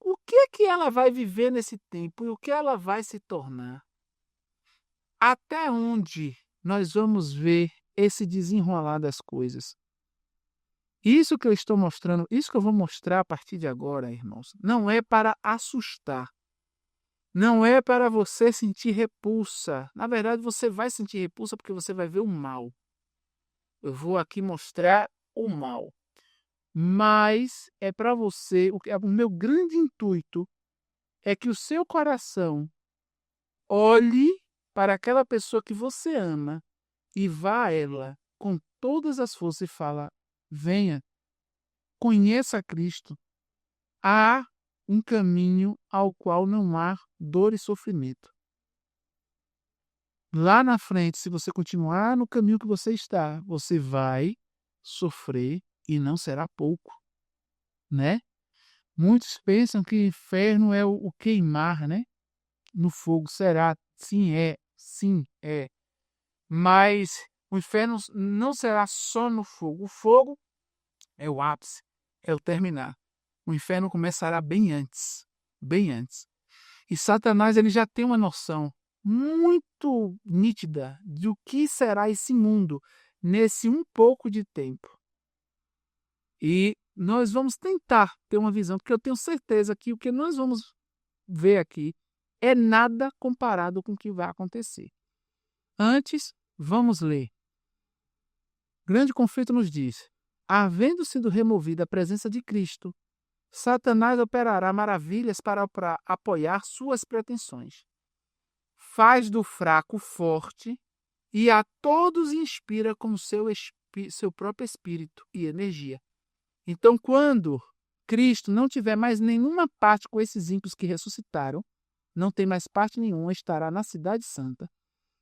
o que ela vai viver nesse tempo e o que ela vai se tornar? Até onde nós vamos ver esse desenrolar das coisas? Isso que eu estou mostrando, isso que eu vou mostrar a partir de agora, irmãos, não é para assustar. Não é para você sentir repulsa. Na verdade, você vai sentir repulsa porque você vai ver o mal. Eu vou aqui mostrar o mal. Mas é para você, o meu grande intuito é que o seu coração olhe para aquela pessoa que você ama e vá a ela com todas as forças e fala: venha, conheça Cristo. Há um caminho ao qual não há dor e sofrimento. Lá na frente, se você continuar no caminho que você está, você vai sofrer e não será pouco, né? Muitos pensam que inferno é o queimar, né? No fogo. Será? Sim, é. Sim, é. Mas o inferno não será só no fogo. O fogo é o ápice, é o terminar. O inferno começará bem antes, bem antes. E Satanás ele já tem uma noção muito nítida de o que será esse mundo nesse um pouco de tempo. E nós vamos tentar ter uma visão, porque eu tenho certeza que o que nós vamos ver aqui é nada comparado com o que vai acontecer. Antes, vamos ler. Grande conflito nos diz: havendo sido removida a presença de Cristo, Satanás operará maravilhas para apoiar suas pretensões. Faz do fraco forte e a todos inspira com seu próprio espírito e energia. Então, quando Cristo não tiver mais nenhuma parte com esses ímpios que ressuscitaram, não tem mais parte nenhuma, estará na cidade santa.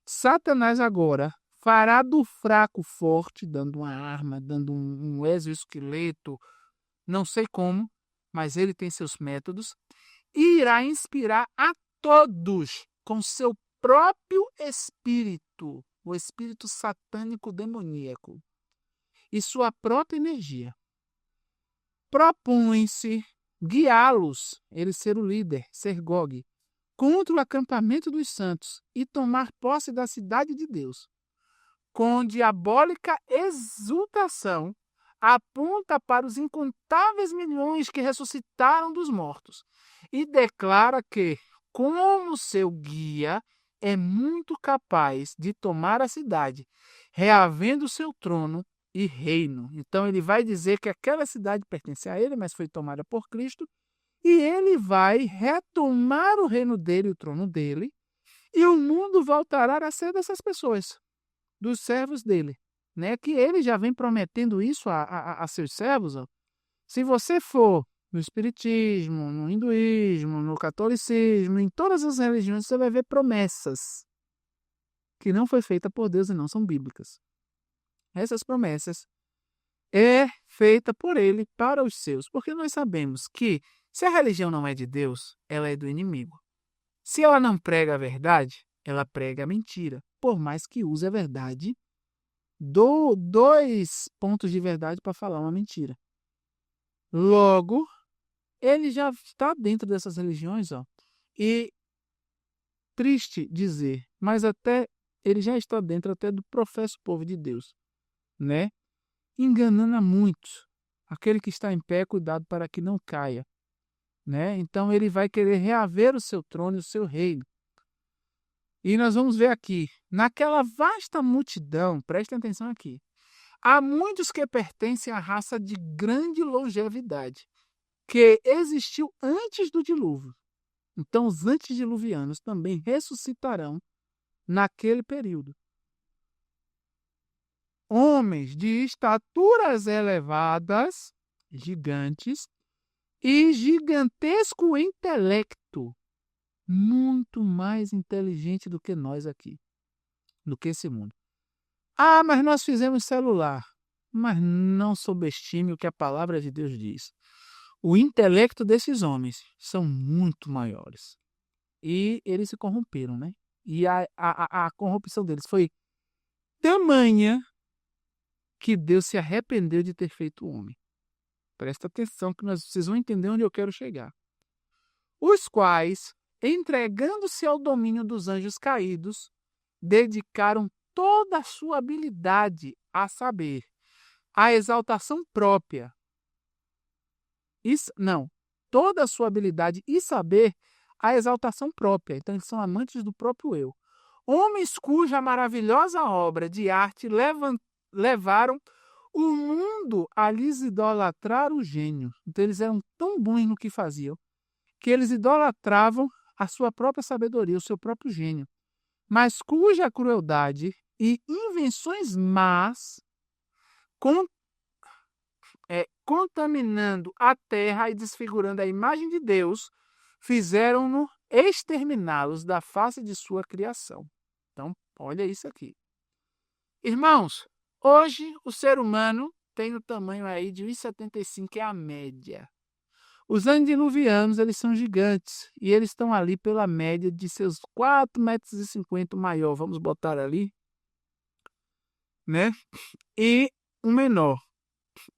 Satanás agora fará do fraco forte, dando uma arma, dando um exoesqueleto, não sei como, mas ele tem seus métodos, e irá inspirar a todos com seu próprio espírito, o espírito satânico demoníaco, e sua própria energia. Propõe-se guiá-los, ele ser o líder, ser Gog, contra o acampamento dos santos e tomar posse da cidade de Deus. Com diabólica exultação, aponta para os incontáveis milhões que ressuscitaram dos mortos e declara que, como seu guia, é muito capaz de tomar a cidade, reavendo seu trono e reino. Então ele vai dizer que aquela cidade pertence a ele, mas foi tomada por Cristo, e ele vai retomar o reino dele, o trono dele, e o mundo voltará a ser dessas pessoas, dos servos dele. Né? Que ele já vem prometendo isso a seus servos. Ó. Se você for no espiritismo, no hinduísmo, no catolicismo, em todas as religiões, você vai ver promessas que não foi feita por Deus e não são bíblicas. Essas promessas é feita por ele para os seus, porque nós sabemos que se a religião não é de Deus, ela é do inimigo. Se ela não prega a verdade, ela prega a mentira, por mais que use a verdade, dois pontos de verdade para falar uma mentira. Logo, ele já está dentro dessas religiões, ó. E triste dizer, mas até ele já está dentro até do professo povo de Deus, né? Enganando a muitos. Aquele que está em pé, cuidado para que não caia, né? Então ele vai querer reaver o seu trono e o seu reino. E nós vamos ver aqui, naquela vasta multidão, prestem atenção aqui, há muitos que pertencem à raça de grande longevidade, que existiu antes do dilúvio. Então os antediluvianos também ressuscitarão naquele período. Homens de estaturas elevadas, gigantes, e gigantesco intelecto, muito mais inteligente do que nós aqui, do que esse mundo. Ah, mas nós fizemos celular. Mas não subestime o que a palavra de Deus diz. O intelecto desses homens são muito maiores. E eles se corromperam, né? E a corrupção deles foi tamanha que Deus se arrependeu de ter feito o homem. Presta atenção que vocês vão entender onde eu quero chegar. Os quais, entregando-se ao domínio dos anjos caídos, dedicaram toda a sua habilidade a saber, a exaltação própria. Toda a sua habilidade e saber a exaltação própria. Então, eles são amantes do próprio eu. Homens cuja maravilhosa obra de arte levaram o mundo a lhes idolatrar o gênio. Então eles eram tão bons no que faziam, que eles idolatravam a sua própria sabedoria, o seu próprio gênio, mas cuja crueldade e invenções más, contaminando a terra e desfigurando a imagem de Deus, fizeram-no exterminá-los da face de sua criação. Então, olha isso aqui. Irmãos, hoje o ser humano tem o tamanho aí de 1,75, que é a média. Os antediluvianos, eles são gigantes e eles estão ali pela média de seus 4,50 metros maior, vamos botar ali, né? E um menor.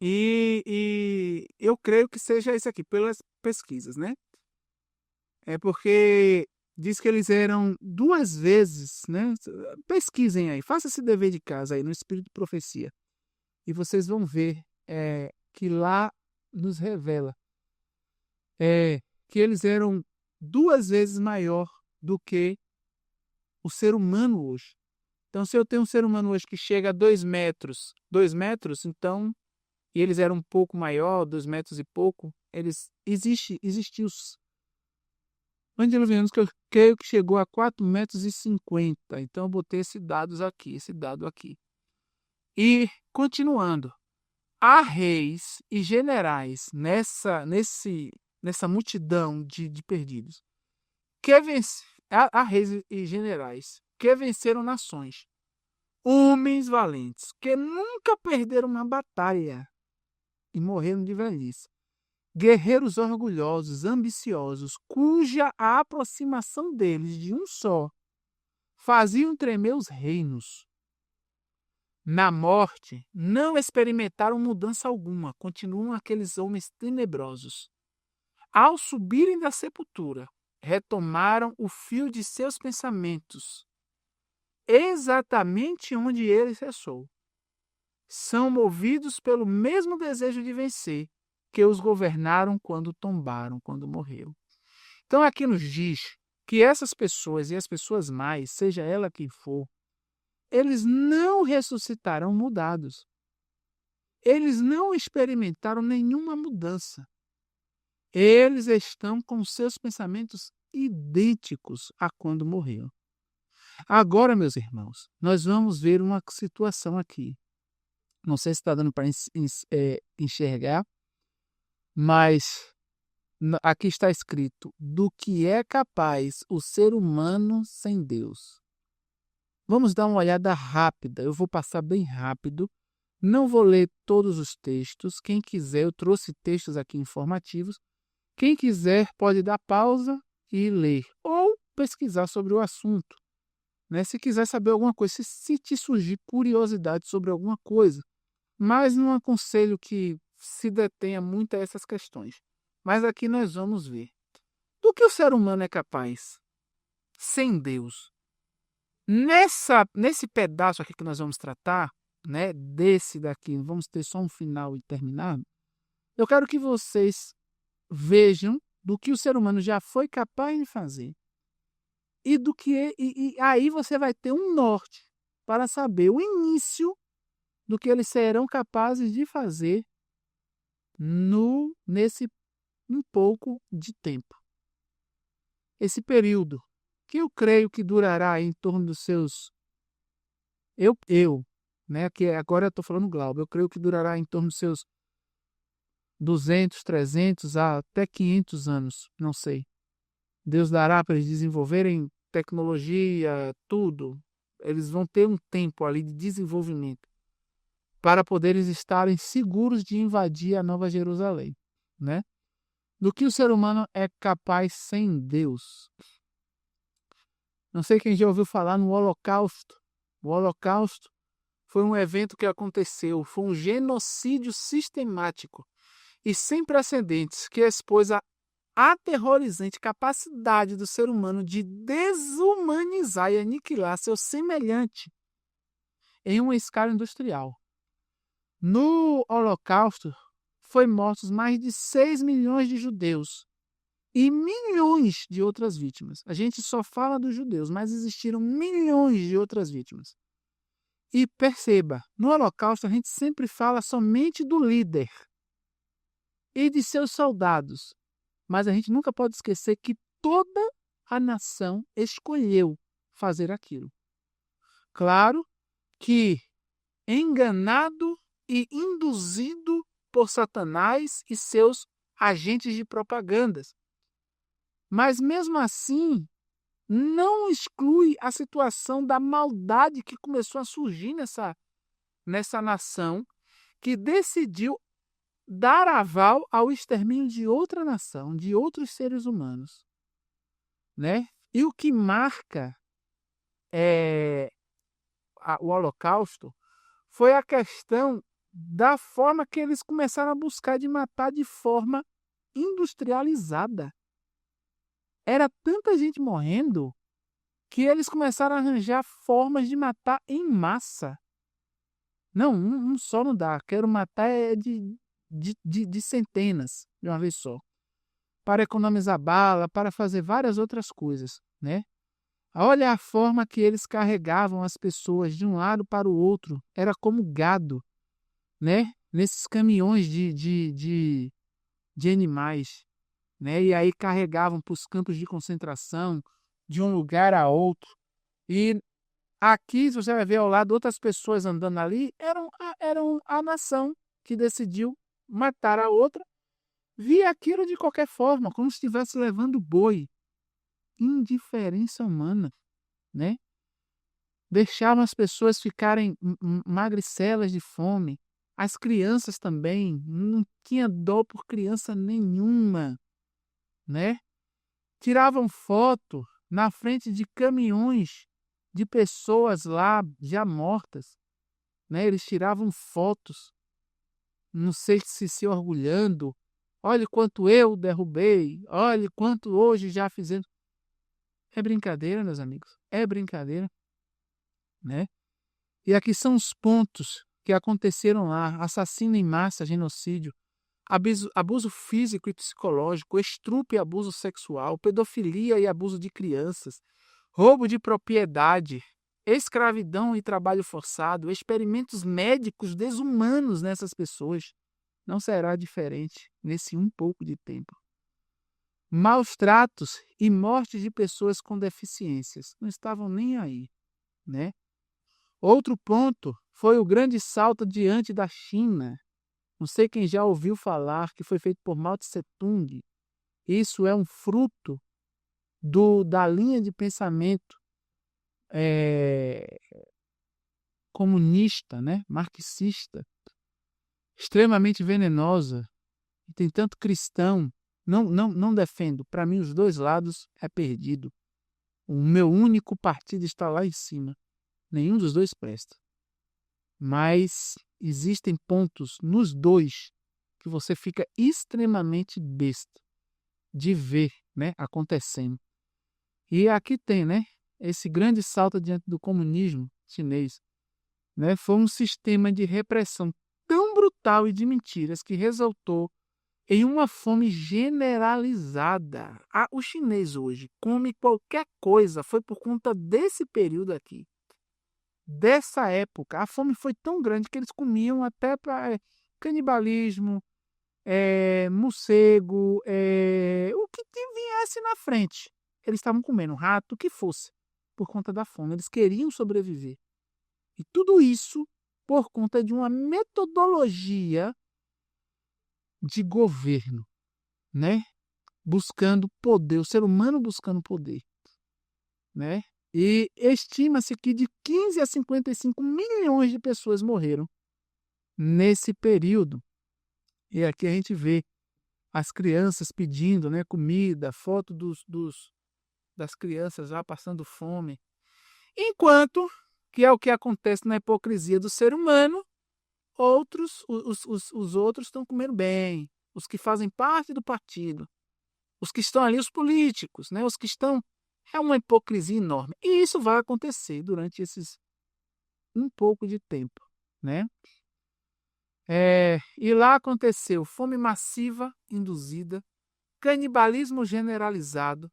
E eu creio que seja esse aqui, pelas pesquisas, né? É porque diz que eles eram 2 vezes, né? Pesquisem aí, faça esse dever de casa aí no Espírito de Profecia. E vocês vão ver que lá nos revela que eles eram 2 vezes maior do que o ser humano hoje. Então, se eu tenho um ser humano hoje que chega a 2 metros, então, e eles eram um pouco maior, 2 metros e pouco, existiam os antediluvianos que eu creio que chegou a 4,50 metros. Então, eu botei esse dado aqui. E, continuando, há reis e generais nessa multidão de perdidos. Há reis e generais que venceram nações. Homens valentes que nunca perderam uma batalha e morreram de velhice. Guerreiros orgulhosos, ambiciosos, cuja a aproximação deles de um só faziam tremer os reinos. Na morte, não experimentaram mudança alguma, continuam aqueles homens tenebrosos. Ao subirem da sepultura, retomaram o fio de seus pensamentos, exatamente onde ele cessou. São movidos pelo mesmo desejo de vencer que os governaram quando tombaram, quando morreram. Então aqui nos diz que essas pessoas e as pessoas mais, seja ela quem for, eles não ressuscitarão mudados. Eles não experimentaram nenhuma mudança. Eles estão com seus pensamentos idênticos a quando morreram. Agora, meus irmãos, nós vamos ver uma situação aqui. Não sei se está dando para enxergar, mas aqui está escrito: do que é capaz o ser humano sem Deus. Vamos dar uma olhada rápida. Eu vou passar bem rápido. Não vou ler todos os textos. Quem quiser, eu trouxe textos aqui informativos. Quem quiser pode dar pausa e ler, ou pesquisar sobre o assunto. Né? Se quiser saber alguma coisa, se te surgir curiosidade sobre alguma coisa, mas não aconselho que se detenha muito a essas questões. Mas aqui nós vamos ver. Do que o ser humano é capaz sem Deus? Nesse pedaço aqui que nós vamos tratar, né, desse daqui, vamos ter só um final e terminar, eu quero que vocês vejam do que o ser humano já foi capaz de fazer e aí você vai ter um norte para saber o início do que eles serão capazes de fazer nesse um pouco de tempo. Esse período, que eu creio que durará em torno dos seus... né, que agora eu estou falando Glauber, eu creio que durará em torno dos seus 200, 300, até 500 anos, não sei. Deus dará para eles desenvolverem tecnologia, tudo. Eles vão ter um tempo ali de desenvolvimento para poderes estarem seguros de invadir a Nova Jerusalém, né? Do que o ser humano é capaz sem Deus. Não sei quem já ouviu falar no Holocausto. O Holocausto foi um evento que aconteceu, foi um genocídio sistemático e sem precedentes que expôs a aterrorizante capacidade do ser humano de desumanizar e aniquilar seu semelhante em uma escala industrial. No Holocausto, foi mortos mais de 6 milhões de judeus e milhões de outras vítimas. A gente só fala dos judeus, mas existiram milhões de outras vítimas. E perceba, no Holocausto a gente sempre fala somente do líder e de seus soldados, mas a gente nunca pode esquecer que toda a nação escolheu fazer aquilo. Claro que enganado e induzido por Satanás e seus agentes de propagandas. Mas mesmo assim, não exclui a situação da maldade que começou a surgir nessa nação, que decidiu dar aval ao extermínio de outra nação, de outros seres humanos, né? E o que marca o Holocausto foi a questão da forma que eles começaram a buscar de matar de forma industrializada. Era tanta gente morrendo que eles começaram a arranjar formas de matar em massa. Não, um só não dá. Quero matar de centenas de uma vez só. Para economizar bala, para fazer várias outras coisas, né? Olha a forma que eles carregavam as pessoas de um lado para o outro. Era como gado, né? Nesses caminhões de animais, né? E aí carregavam para os campos de concentração, de um lugar a outro. E aqui, se você vai ver ao lado outras pessoas andando ali, eram a nação que decidiu matar a outra, via aquilo de qualquer forma, como se estivesse levando boi. Indiferença humana, né? Deixavam as pessoas ficarem magricelas de fome. As crianças também, não tinha dó por criança nenhuma, né? Tiravam foto na frente de caminhões de pessoas lá já mortas, né? Eles tiravam fotos, não sei se orgulhando. Olha quanto eu derrubei, olha quanto hoje já fizemos. É brincadeira, meus amigos, é brincadeira, né? E aqui são os pontos que aconteceram lá: assassino em massa, genocídio, abuso físico e psicológico, estupro e abuso sexual, pedofilia e abuso de crianças, roubo de propriedade, escravidão e trabalho forçado, experimentos médicos desumanos nessas pessoas. Não será diferente nesse um pouco de tempo. Maus tratos e mortes de pessoas com deficiências. Não estavam nem aí, né? Outro ponto foi o grande salto diante da China. Não sei quem já ouviu falar, que foi feito por Mao Tse-tung. Isso é um fruto da linha de pensamento comunista, né? Marxista, extremamente venenosa. E tem tanto cristão. Não defendo. Para mim, os dois lados é perdido. O meu único partido está lá em cima. Nenhum dos dois presta. Mas existem pontos nos dois que você fica extremamente besta de ver, né, acontecendo. E aqui tem, né, esse grande salto diante do comunismo chinês, né? Foi um sistema de repressão tão brutal e de mentiras que resultou em uma fome generalizada. O chinês hoje come qualquer coisa, foi por conta desse período aqui. Dessa época, a fome foi tão grande que eles comiam até para canibalismo, morcego, o que viesse na frente. Eles estavam comendo rato, o que fosse, por conta da fome. Eles queriam sobreviver. E tudo isso por conta de uma metodologia de governo, né? Buscando poder, o ser humano buscando poder, né? E estima-se que de 15 a 55 milhões de pessoas morreram nesse período. E aqui a gente vê as crianças pedindo, né, comida, foto das crianças já passando fome. Enquanto, que é o que acontece na hipocrisia do ser humano, os outros estão comendo bem. Os que fazem parte do partido. Os que estão ali, os políticos, né, os que estão... É uma hipocrisia enorme. E isso vai acontecer durante esses um pouco de tempo, né? E lá aconteceu fome massiva induzida, canibalismo generalizado,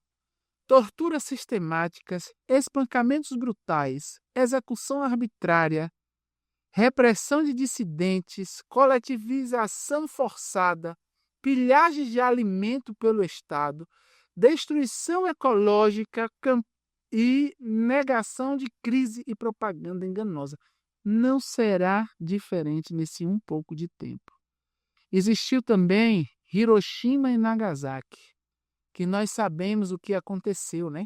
torturas sistemáticas, espancamentos brutais, execução arbitrária, repressão de dissidentes, coletivização forçada, pilhagem de alimento pelo Estado, destruição ecológica e negação de crise e propaganda enganosa. Não será diferente nesse um pouco de tempo. Existiu também Hiroshima e Nagasaki, que nós sabemos o que aconteceu, né?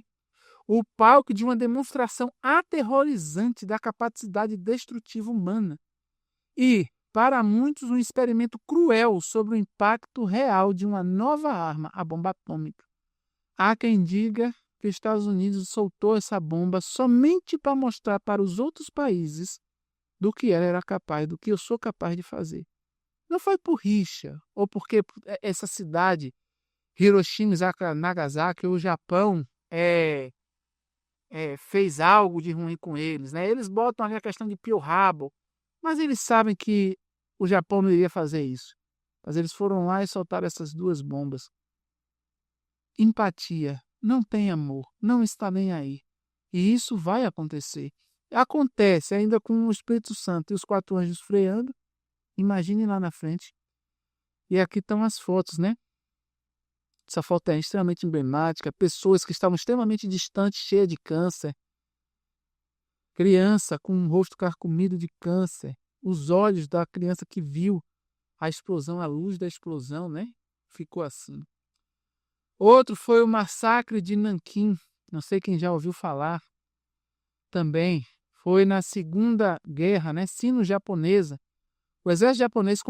O palco de uma demonstração aterrorizante da capacidade destrutiva humana e, para muitos, um experimento cruel sobre o impacto real de uma nova arma, a bomba atômica. Há quem diga que os Estados Unidos soltou essa bomba somente para mostrar para os outros países do que ela era capaz, do que eu sou capaz de fazer. Não foi por rixa, ou porque essa cidade, Hiroshima e Nagasaki, o Japão, fez algo de ruim com eles, né? Eles botam ali a questão de Pearl Harbor, mas eles sabem que o Japão não iria fazer isso. Mas eles foram lá e soltaram essas duas bombas. Empatia, não tem amor, não está nem aí. E isso vai acontecer. Acontece ainda com o Espírito Santo e os 4 anjos freando. Imagine lá na frente. E aqui estão as fotos, né? Essa foto é extremamente emblemática. Pessoas que estavam extremamente distantes, cheias de câncer. Criança com um rosto carcomido de câncer. Os olhos da criança que viu a explosão, a luz da explosão, né? Ficou assim. Outro foi o massacre de Nanquim. Não sei quem já ouviu falar. Também foi na Segunda Guerra, né? Sino-japonesa. O exército japonês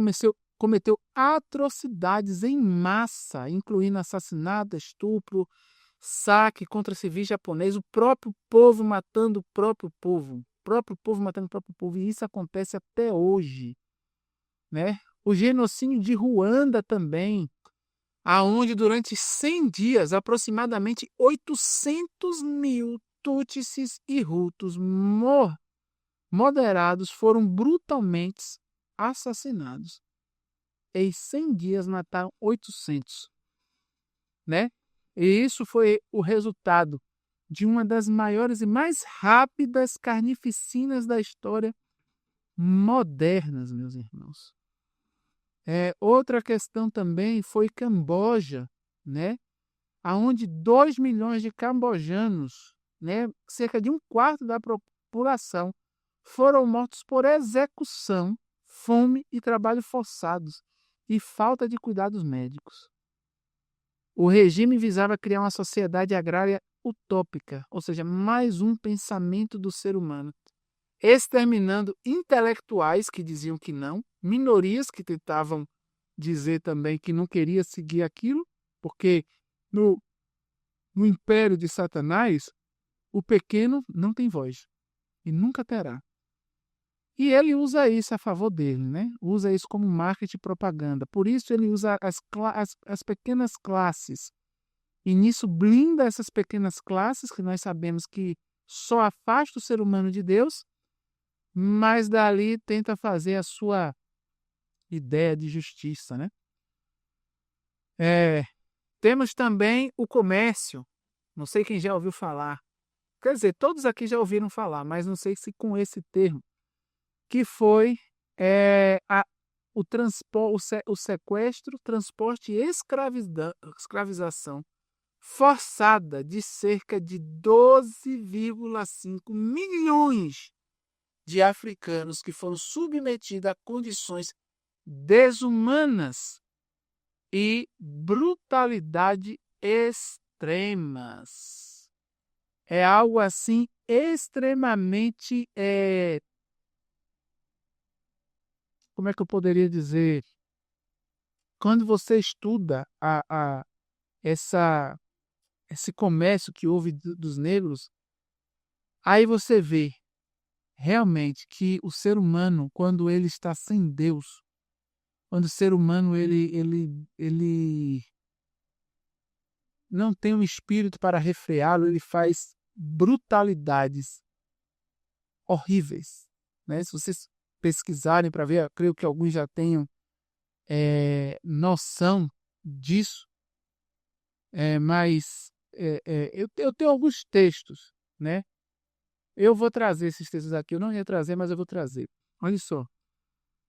cometeu atrocidades em massa, incluindo assassinato, estupro, saque contra civis japoneses, o próprio povo matando o próprio povo. E isso acontece até hoje, né? O genocídio de Ruanda também, aonde durante 100 dias, aproximadamente 800.000 Tutsis e Hutus moderados foram brutalmente assassinados. Em 100 dias mataram 800, né? E isso foi o resultado de uma das maiores e mais rápidas carnificinas da história modernas, meus irmãos. Outra questão também foi Camboja, né? Onde 2 milhões de cambojanos, né? Cerca de 1/4 da população, foram mortos por execução, fome e trabalho forçados e falta de cuidados médicos. O regime visava criar uma sociedade agrária utópica, ou seja, mais um pensamento do ser humano, exterminando intelectuais que diziam que não, minorias que tentavam dizer também que não queria seguir aquilo, porque no império de Satanás, o pequeno não tem voz e nunca terá. E ele usa isso a favor dele, né? Usa isso como marketing e propaganda. Por isso ele usa as pequenas classes. E nisso blinda essas pequenas classes, que nós sabemos que só afasta o ser humano de Deus, mas dali tenta fazer a sua ideia de justiça, né? Temos também o comércio. Não sei quem já ouviu falar. Quer dizer, todos aqui já ouviram falar, mas não sei se com esse termo. Que foi o sequestro, transporte e escravização forçada de cerca de 12,5 milhões de africanos que foram submetidos a condições desumanas e brutalidade extremas. É algo assim extremamente como é que eu poderia dizer? Quando você estuda esse comércio que houve dos negros, aí você vê realmente que o ser humano, quando ele está sem Deus, quando o ser humano ele não tem um espírito para refreá-lo, ele faz brutalidades horríveis, né? Se vocês pesquisarem para ver, eu creio que alguns já tenham noção disso, mas eu tenho alguns textos, né? Eu vou trazer esses textos aqui, eu não ia trazer, mas eu vou trazer. Olha só.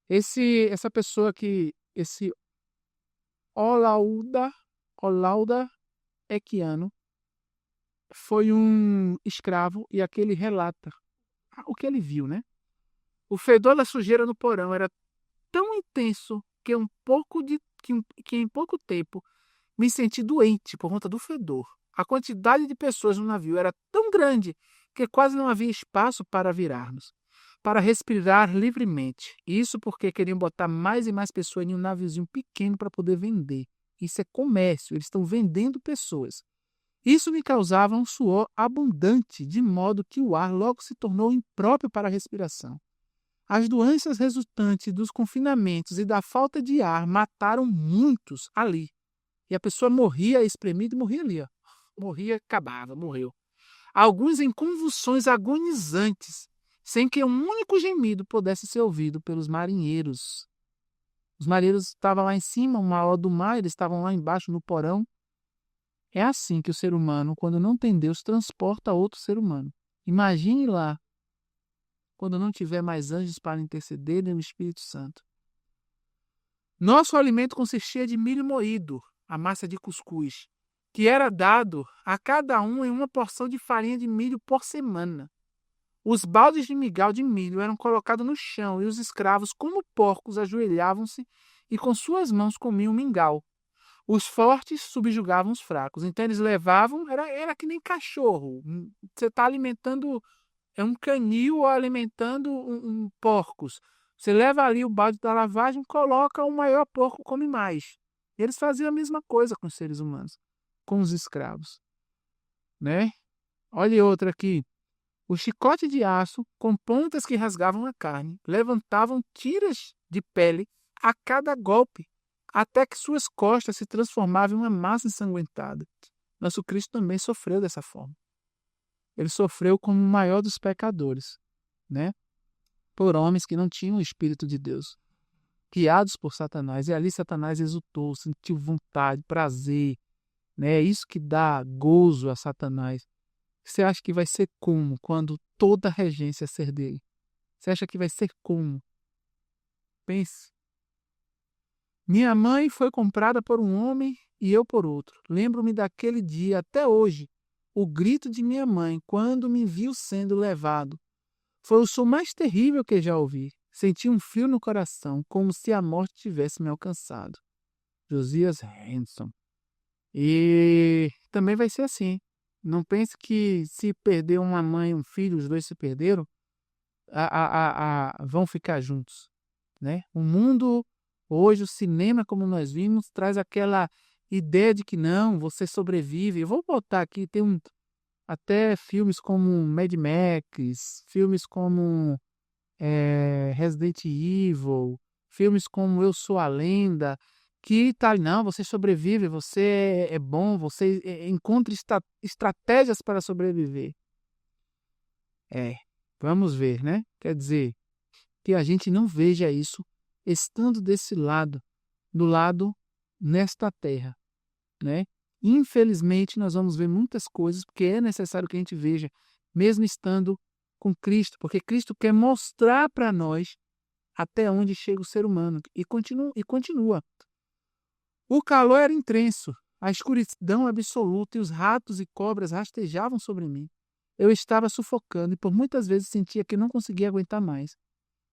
Essa pessoa que, esse Olauda Equiano, foi um escravo e aqui ele relata o que ele viu, né? O fedor da sujeira no porão era tão intenso que em pouco tempo me senti doente por conta do fedor. A quantidade de pessoas no navio era tão grande que quase não havia espaço para virarmos, para respirar livremente. Isso porque queriam botar mais e mais pessoas em um naviozinho pequeno para poder vender. Isso é comércio, eles estão vendendo pessoas. Isso me causava um suor abundante, de modo que o ar logo se tornou impróprio para a respiração. As doenças resultantes dos confinamentos e da falta de ar mataram muitos ali. E a pessoa morria espremida e morria ali. Ó. Morria, acabava, morreu. Alguns em convulsões agonizantes, sem que um único gemido pudesse ser ouvido pelos marinheiros. Os marinheiros estavam lá em cima, uma hora do mar, eles estavam lá embaixo no porão. É assim que o ser humano, quando não tem Deus, transporta outro ser humano. Imagine lá, quando não tiver mais anjos para interceder nem o Espírito Santo. Nosso alimento consistia de milho moído, a massa de cuscuz, que era dado a cada um em uma porção de farinha de milho por semana. Os baldes de migal de milho eram colocados no chão e os escravos, como porcos, ajoelhavam-se e com suas mãos comiam mingau. Os fortes subjugavam os fracos. Então eles levavam, era que nem cachorro. Você está alimentando, é um canil alimentando porcos. Você leva ali o balde da lavagem, coloca o maior porco, come mais. E eles faziam a mesma coisa com os seres humanos, com os escravos. Né? Olha outra aqui. O chicote de aço, com pontas que rasgavam a carne, levantavam tiras de pele a cada golpe, até que suas costas se transformavam em uma massa ensanguentada. Nosso Cristo também sofreu dessa forma. Ele sofreu como o maior dos pecadores, né? Por homens que não tinham o Espírito de Deus, guiados por Satanás. E ali Satanás exultou, sentiu vontade, prazer. Né? É isso que dá gozo a Satanás. Você acha que vai ser como quando toda a regência ser dele? Você acha que vai ser como? Pense. Minha mãe foi comprada por um homem e eu por outro. Lembro-me daquele dia até hoje. O grito de minha mãe quando me viu sendo levado foi o som mais terrível que já ouvi. Senti um frio no coração, como se a morte tivesse me alcançado. Josias Hanson. E também vai ser assim. Não pense que se perder uma mãe e um filho, os dois se perderam, vão ficar juntos. Né? O mundo, hoje, o cinema, como nós vimos, traz aquela ideia de que não, você sobrevive. Eu vou botar aqui, tem até filmes como Mad Max, filmes como Resident Evil, filmes como Eu Sou a Lenda, que tá, não, você sobrevive, você é bom, você encontra estratégias para sobreviver. Vamos ver, né? Quer dizer, que a gente não veja isso estando desse lado, do lado nesta terra, né? Infelizmente, nós vamos ver muitas coisas, porque é necessário que a gente veja, mesmo estando com Cristo, porque Cristo quer mostrar para nós até onde chega o ser humano, e continua. O calor era intenso, a escuridão absoluta e os ratos e cobras rastejavam sobre mim. Eu estava sufocando e por muitas vezes sentia que não conseguia aguentar mais.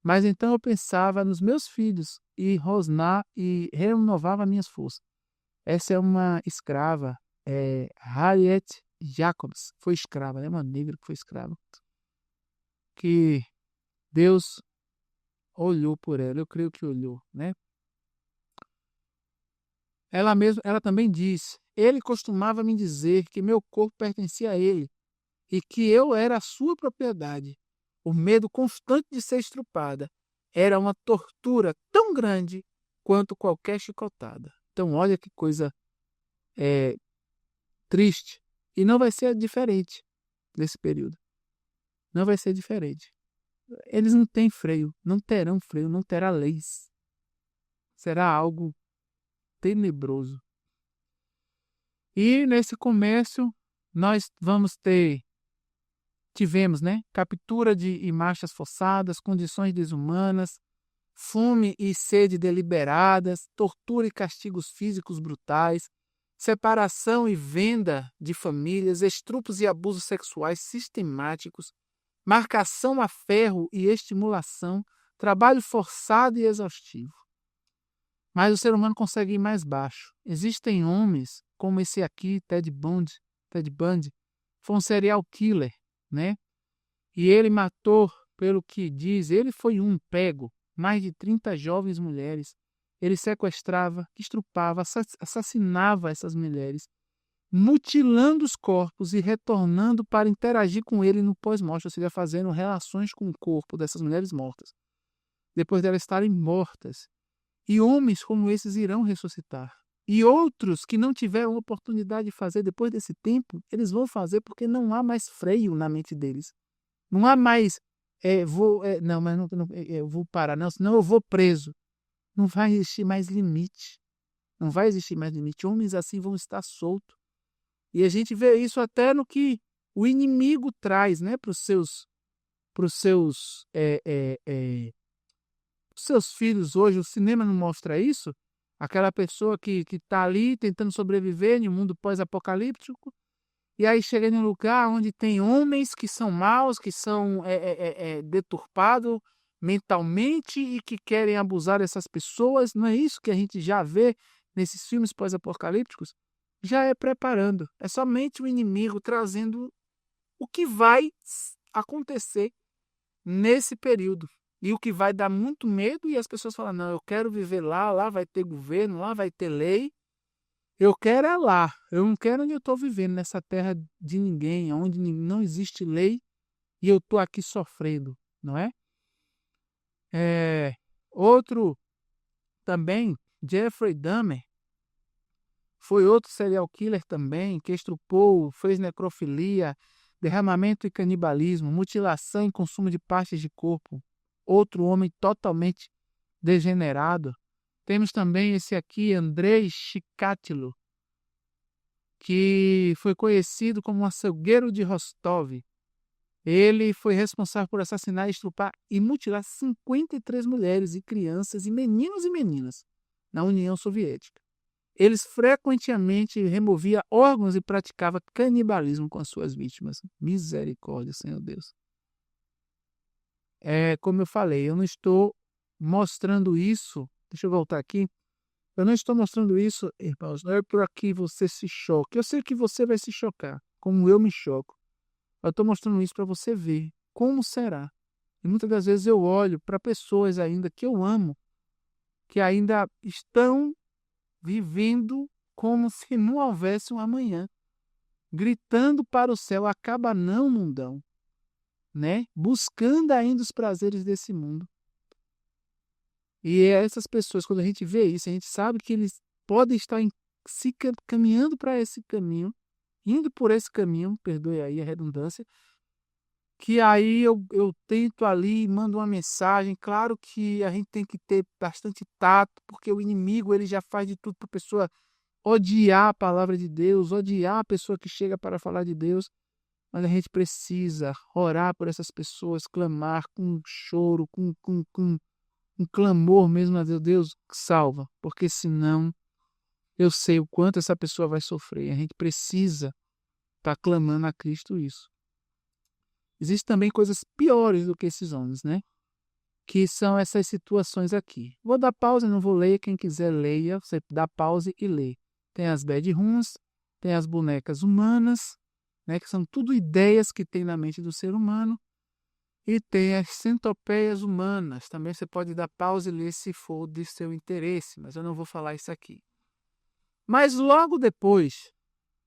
Mas então eu pensava nos meus filhos e rosnar e renovava minhas forças. Essa é uma escrava, Harriet Jacobs, foi escrava, né? Uma negra que foi escrava. Que Deus olhou por ela, eu creio que olhou, né? Ela também diz: ele costumava me dizer que meu corpo pertencia a ele e que eu era a sua propriedade. O medo constante de ser estrupada era uma tortura tão grande quanto qualquer chicotada. Então, olha que coisa triste. E não vai ser diferente nesse período. Não vai ser diferente. Eles não têm freio, não terão freio, não terá leis. Será algo tenebroso. E nesse comércio, nós vamos ter tivemos, né, captura de marchas forçadas, condições desumanas, fome e sede deliberadas, tortura e castigos físicos brutais, separação e venda de famílias, estupros e abusos sexuais sistemáticos, marcação a ferro e estimulação, trabalho forçado e exaustivo. Mas o ser humano consegue ir mais baixo. Existem homens, como esse aqui, Ted Bundy, foi um serial killer, né? E ele matou, pelo que diz, ele foi um pego, mais de 30 jovens mulheres. Ele sequestrava, estrupava, assassinava essas mulheres, mutilando os corpos e retornando para interagir com ele no pós-morte, ou seja, fazendo relações com o corpo dessas mulheres mortas, depois de elas estarem mortas. E homens como esses irão ressuscitar. E outros que não tiveram oportunidade de fazer depois desse tempo, eles vão fazer porque não há mais freio na mente deles. Não há mais, eu vou parar, não, senão eu vou preso. Não vai existir mais limite. Não vai existir mais limite. Homens assim vão estar soltos. E a gente vê isso até no que o inimigo traz, né, para os seus filhos hoje. O cinema não mostra isso? Aquela pessoa que está ali tentando sobreviver em um mundo pós-apocalíptico, e aí chega em um lugar onde tem homens que são maus, que são deturpados mentalmente e que querem abusar dessas pessoas. Não é isso que a gente já vê nesses filmes pós-apocalípticos? Já é preparando. É somente o inimigo trazendo o que vai acontecer nesse período. E o que vai dar muito medo, e as pessoas falam, não, eu quero viver lá vai ter governo, lá vai ter lei. Eu quero é lá. Eu não quero onde eu estou vivendo, nessa terra de ninguém, onde não existe lei e eu estou aqui sofrendo, não é? Outro também, Jeffrey Dahmer, foi outro serial killer também, que estrupou, fez necrofilia, derramamento e canibalismo, mutilação e consumo de partes de corpo. Outro homem totalmente degenerado. Temos também esse aqui, Andrei Chikatilo, que foi conhecido como um açougueiro de Rostov. Ele foi responsável por assassinar, estrupar e mutilar 53 mulheres e crianças e meninos e meninas na União Soviética. Eles frequentemente removiam órgãos e praticava canibalismo com as suas vítimas. Misericórdia, Senhor Deus. Como eu falei, eu não estou mostrando isso. Deixa eu voltar aqui. Eu não estou mostrando isso, irmãos, não é para que você se choque. Eu sei que você vai se chocar, como eu me choco. Eu estou mostrando isso para você ver como será. E muitas das vezes eu olho para pessoas ainda que eu amo, que ainda estão vivendo como se não houvesse um amanhã, gritando para o céu, acaba não, mundão, né? Buscando ainda os prazeres desse mundo. E essas pessoas, quando a gente vê isso, a gente sabe que eles podem estar caminhando para esse caminho, indo por esse caminho, perdoe aí a redundância, que aí eu tento ali, mando uma mensagem. Claro que a gente tem que ter bastante tato, porque o inimigo ele já faz de tudo para a pessoa odiar a palavra de Deus, odiar a pessoa que chega para falar de Deus. Mas a gente precisa orar por essas pessoas, clamar com choro, com um clamor mesmo a Deus. Deus, salva, porque senão eu sei o quanto essa pessoa vai sofrer. A gente precisa estar clamando a Cristo isso. Existem também coisas piores do que esses homens, né? Que são essas situações aqui. Vou dar pausa, não vou ler. Quem quiser leia, você dá pausa e lê. Tem as bad runs, tem as bonecas humanas, né? Que são tudo ideias que tem na mente do ser humano. E tem as centopeias humanas. Também você pode dar pausa e ler se for de seu interesse, mas eu não vou falar isso aqui. Mas logo depois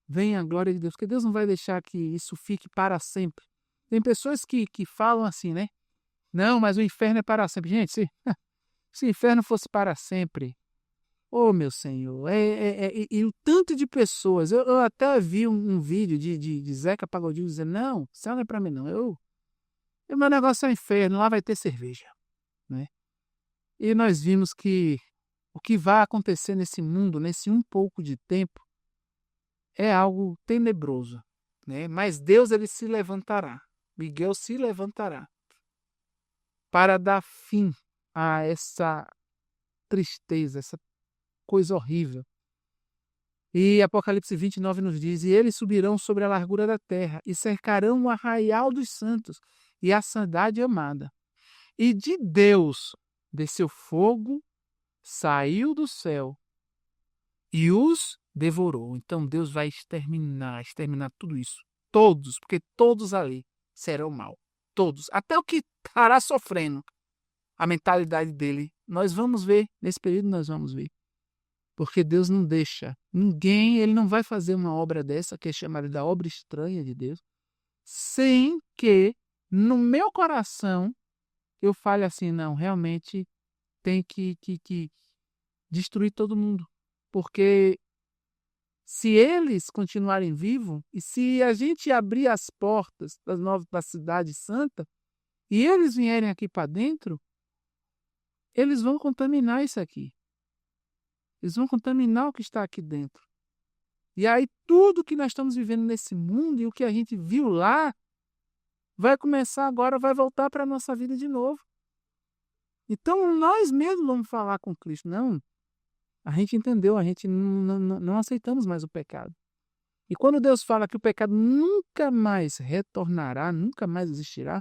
vem a glória de Deus, porque Deus não vai deixar que isso fique para sempre. Tem pessoas que falam assim, né? Não, mas o inferno é para sempre. Gente, se o inferno fosse para sempre, oh meu Senhor, e o tanto de pessoas, eu até vi um vídeo de Zeca Pagodinho dizendo, não, o céu não é para mim não, o meu negócio é o inferno, lá vai ter cerveja, né? E nós vimos que o que vai acontecer nesse mundo, nesse um pouco de tempo, é algo tenebroso, né? Mas Deus ele se levantará, Miguel se levantará para dar fim a essa tristeza, essa coisa horrível. E Apocalipse 29 nos diz: e eles subirão sobre a largura da terra e cercarão o arraial dos santos e a cidade amada. E de Deus desceu fogo, saiu do céu e os devorou. Então Deus vai exterminar tudo isso. Todos, porque todos ali serão mal. Todos. Até o que estará sofrendo a mentalidade dele. Nós vamos ver, nesse período nós vamos ver. Porque Deus não deixa ninguém, ele não vai fazer uma obra dessa, que é chamada da obra estranha de Deus, sem que no meu coração eu fale assim, não, realmente tem que destruir todo mundo. Porque se eles continuarem vivos, e se a gente abrir as portas da cidade santa, e eles vierem aqui para dentro, eles vão contaminar isso aqui. Eles vão contaminar o que está aqui dentro. E aí tudo que nós estamos vivendo nesse mundo e o que a gente viu lá, vai começar agora, vai voltar para a nossa vida de novo. Então nós mesmos vamos falar com Cristo. Não, a gente entendeu, a gente não aceitamos mais o pecado. E quando Deus fala que o pecado nunca mais retornará, nunca mais existirá,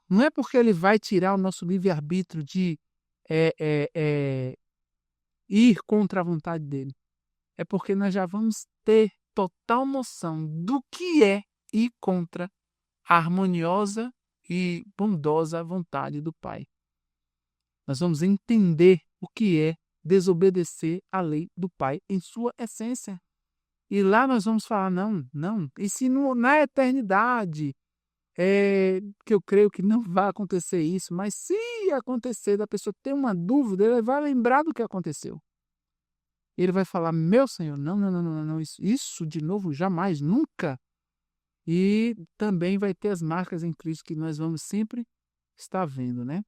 não é porque ele vai tirar o nosso livre-arbítrio de ir contra a vontade dele. É porque nós já vamos ter total noção do que é ir contra a harmoniosa e bondosa vontade do Pai. Nós vamos entender o que é desobedecer à lei do Pai em sua essência. E lá nós vamos falar, não. E se na eternidade, que eu creio que não vai acontecer isso, mas se acontecer, da pessoa ter uma dúvida, ele vai lembrar do que aconteceu. Ele vai falar, meu Senhor, não, isso de novo, jamais, nunca. E também vai ter as marcas em Cristo que nós vamos sempre estar vendo, né?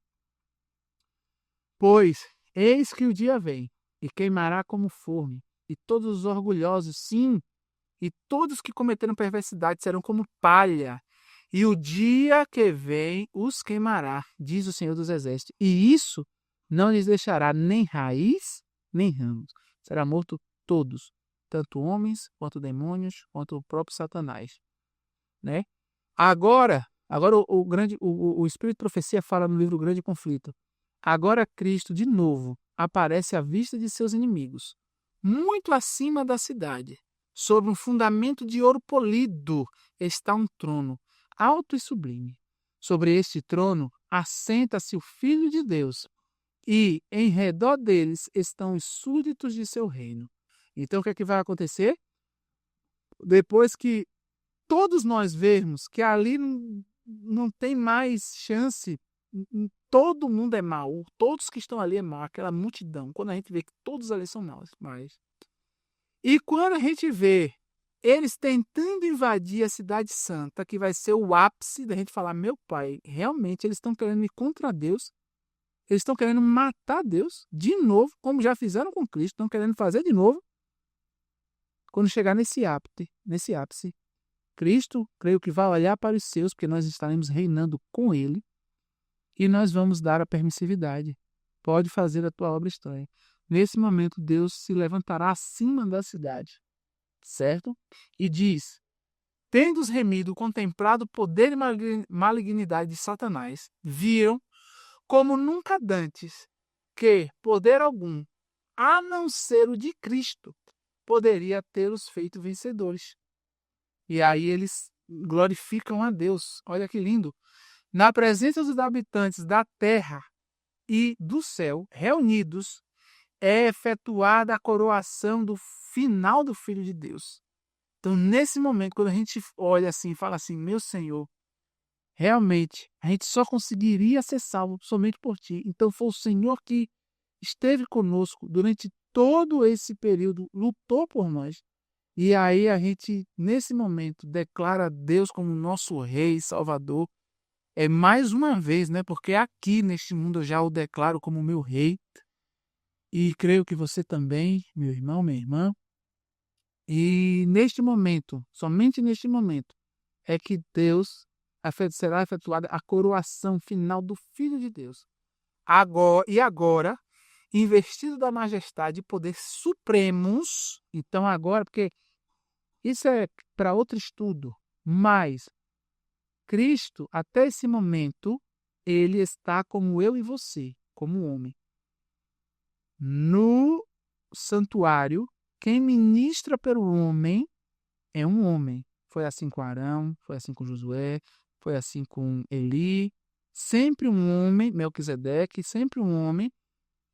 Pois, eis que o dia vem, e queimará como forno, e todos os orgulhosos, sim, e todos que cometeram perversidade serão como palha, e o dia que vem os queimará, diz o Senhor dos Exércitos, e isso não lhes deixará nem raiz, nem ramos. Será morto todos, tanto homens, quanto demônios, quanto o próprio Satanás. Né? Agora o Espírito de Profecia fala no livro Grande Conflito. Agora Cristo, de novo, aparece à vista de seus inimigos, muito acima da cidade. Sobre um fundamento de ouro polido está um trono, alto e sublime. Sobre este trono assenta-se o Filho de Deus, e em redor deles estão os súditos de seu reino. Então o que é que vai acontecer? Depois que todos nós vermos que ali não tem mais chance, todo mundo é mau, todos que estão ali é mau, aquela multidão, quando a gente vê que todos ali são maus. E quando a gente vê eles tentando invadir a cidade santa, que vai ser o ápice da gente falar, meu Pai, realmente eles estão querendo ir contra Deus, eles estão querendo matar Deus de novo, como já fizeram com Cristo, estão querendo fazer de novo. Quando chegar nesse ápice, Cristo, creio que vai olhar para os seus, porque nós estaremos reinando com Ele, e nós vamos dar a permissividade. Pode fazer a tua obra estranha. Nesse momento, Deus se levantará acima da cidade, certo? E diz, tendo-os remido, contemplado o poder e malignidade de Satanás, viram, como nunca dantes, que poder algum, a não ser o de Cristo, poderia tê-los feito vencedores. E aí eles glorificam a Deus. Olha que lindo. Na presença dos habitantes da terra e do céu, reunidos, é efetuada a coroação do final do Filho de Deus. Então, nesse momento, quando a gente olha assim e fala assim, meu Senhor, realmente, a gente só conseguiria ser salvo somente por Ti. Então, foi o Senhor que esteve conosco durante todo esse período, lutou por nós. E aí a gente, nesse momento, declara Deus como nosso Rei, Salvador. É mais uma vez, né? Porque aqui neste mundo eu já o declaro como meu Rei. E creio que você também, meu irmão, minha irmã. E neste momento, somente neste momento, é que Deus será efetuada a coroação final do Filho de Deus. Agora, investido da majestade e poder supremos, então agora, porque isso é para outro estudo, mas Cristo, até esse momento, ele está como eu e você, como homem. No santuário, quem ministra pelo homem é um homem. Foi assim com Arão, foi assim com Josué, foi assim com Eli. Sempre um homem, Melquisedeque, sempre um homem.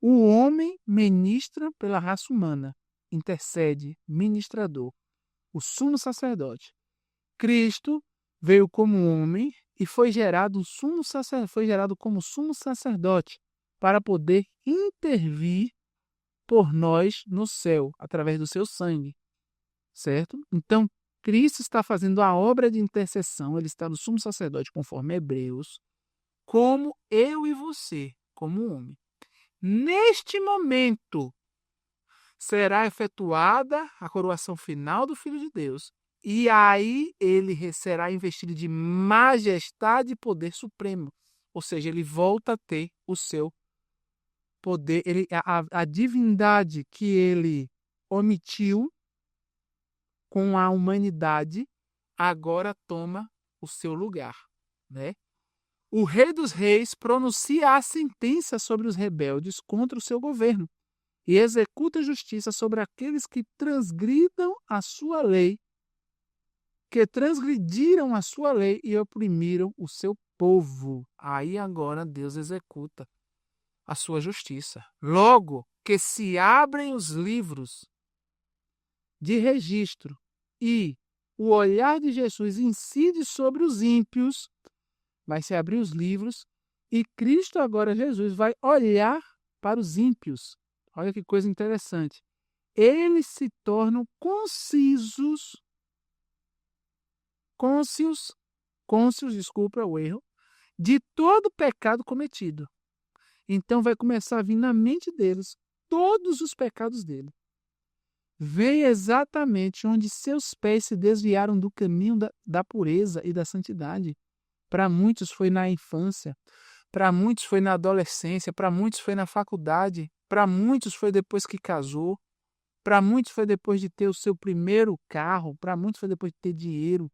O homem ministra pela raça humana, intercede, ministrador, o sumo sacerdote. Cristo veio como homem e foi gerado como sumo sacerdote para poder intervir por nós no céu, através do seu sangue, certo? Então, Cristo está fazendo a obra de intercessão, ele está no sumo sacerdote, conforme Hebreus, como eu e você, como homem. Neste momento, será efetuada a coroação final do Filho de Deus, e aí ele será investido de majestade e poder supremo, ou seja, ele volta a ter o seu poder, a divindade que ele omitiu com a humanidade, agora toma o seu lugar, né? O Rei dos Reis pronuncia a sentença sobre os rebeldes contra o seu governo e executa justiça sobre aqueles que transgrediram a sua lei e oprimiram o seu povo. Aí agora Deus executa a sua justiça. Logo que se abrem os livros de registro e o olhar de Jesus incide sobre os ímpios, vai se abrir os livros e Cristo agora, Jesus, vai olhar para os ímpios. Olha que coisa interessante. Eles se tornam cônscios, desculpa o erro, de todo o pecado cometido. Então vai começar a vir na mente deles todos os pecados dele. Vem exatamente onde seus pés se desviaram do caminho da pureza e da santidade. Para muitos foi na infância, para muitos foi na adolescência, para muitos foi na faculdade, para muitos foi depois que casou, para muitos foi depois de ter o seu primeiro carro, para muitos foi depois de ter dinheiro,